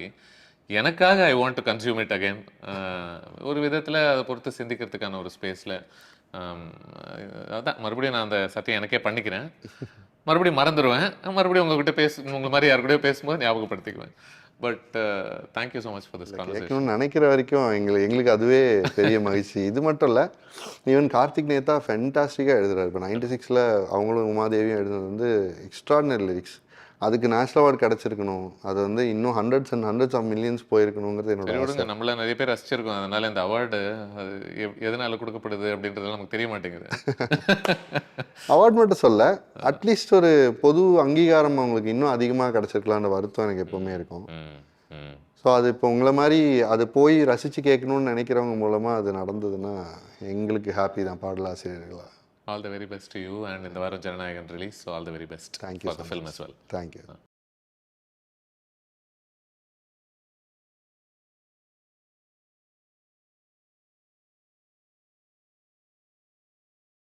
எனக்காக I want to consume it again. ஒரு விதத்தில் அதை பொறுத்து சிந்திக்கிறதுக்கான ஒரு ஸ்பேஸில் அதான் மறுபடியும் நான் அந்த சத்தியம் எனக்கே பண்ணிக்கிறேன். மறுபடியும் மறந்துடுவேன், மறுபடியும் உங்ககிட்ட உங்களை மாதிரி யாரு கூட பேசும்போது ஞாபகப்படுத்திக்குவேன். But thank you so much for this conversation.
நினைக்கிற வரைக்கும் எங்களுக்கு அதுவே பெரிய மகிழ்ச்சி. இது மட்டும் இல்லை, ஈவன் கார்த்திக் நேத்தா ஃபென்டாஸ்டிக்காக எழுதுறாரு. இப்போ 96ல் அவங்களும் உமாதேவியும் எழுதுனது வந்து எக்ஸ்ட்ராடினரி லிரிக்ஸ். அதுக்கு நேஷனல் அவார்டு கிடச்சிருக்கணும். அது வந்து இன்னும் hundreds and hundreds of millions போயிருக்கணுங்கிறது என்னோட ஆசை.
நம்மள நிறைய பேர் ரசிச்சிருக்கோம். அதனால இந்த அவார்டு அது எதனால கொடுக்கப்படுது அப்படின்றது நமக்கு தெரிய மாட்டேங்குது.
அவார்டு மட்டும் சொல்ல, அட்லீஸ்ட் ஒரு பொது அங்கீகாரம் அவங்களுக்கு இன்னும் அதிகமாக கிடச்சிருக்கலான்ற வருத்தம் எனக்கு எப்பவுமே இருக்கும். ஸோ அது இப்போ உங்களை மாதிரி அதை போய் ரசித்து கேட்கணும்னு நினைக்கிறவங்க மூலமாக அது நடந்ததுன்னா எங்களுக்கு ஹாப்பி தான் பாடலாசிரியர்களா.
All the very best to you, and in the varam Jananayagan release, so all the very best.
Thank you
for the film as well.
Thank you.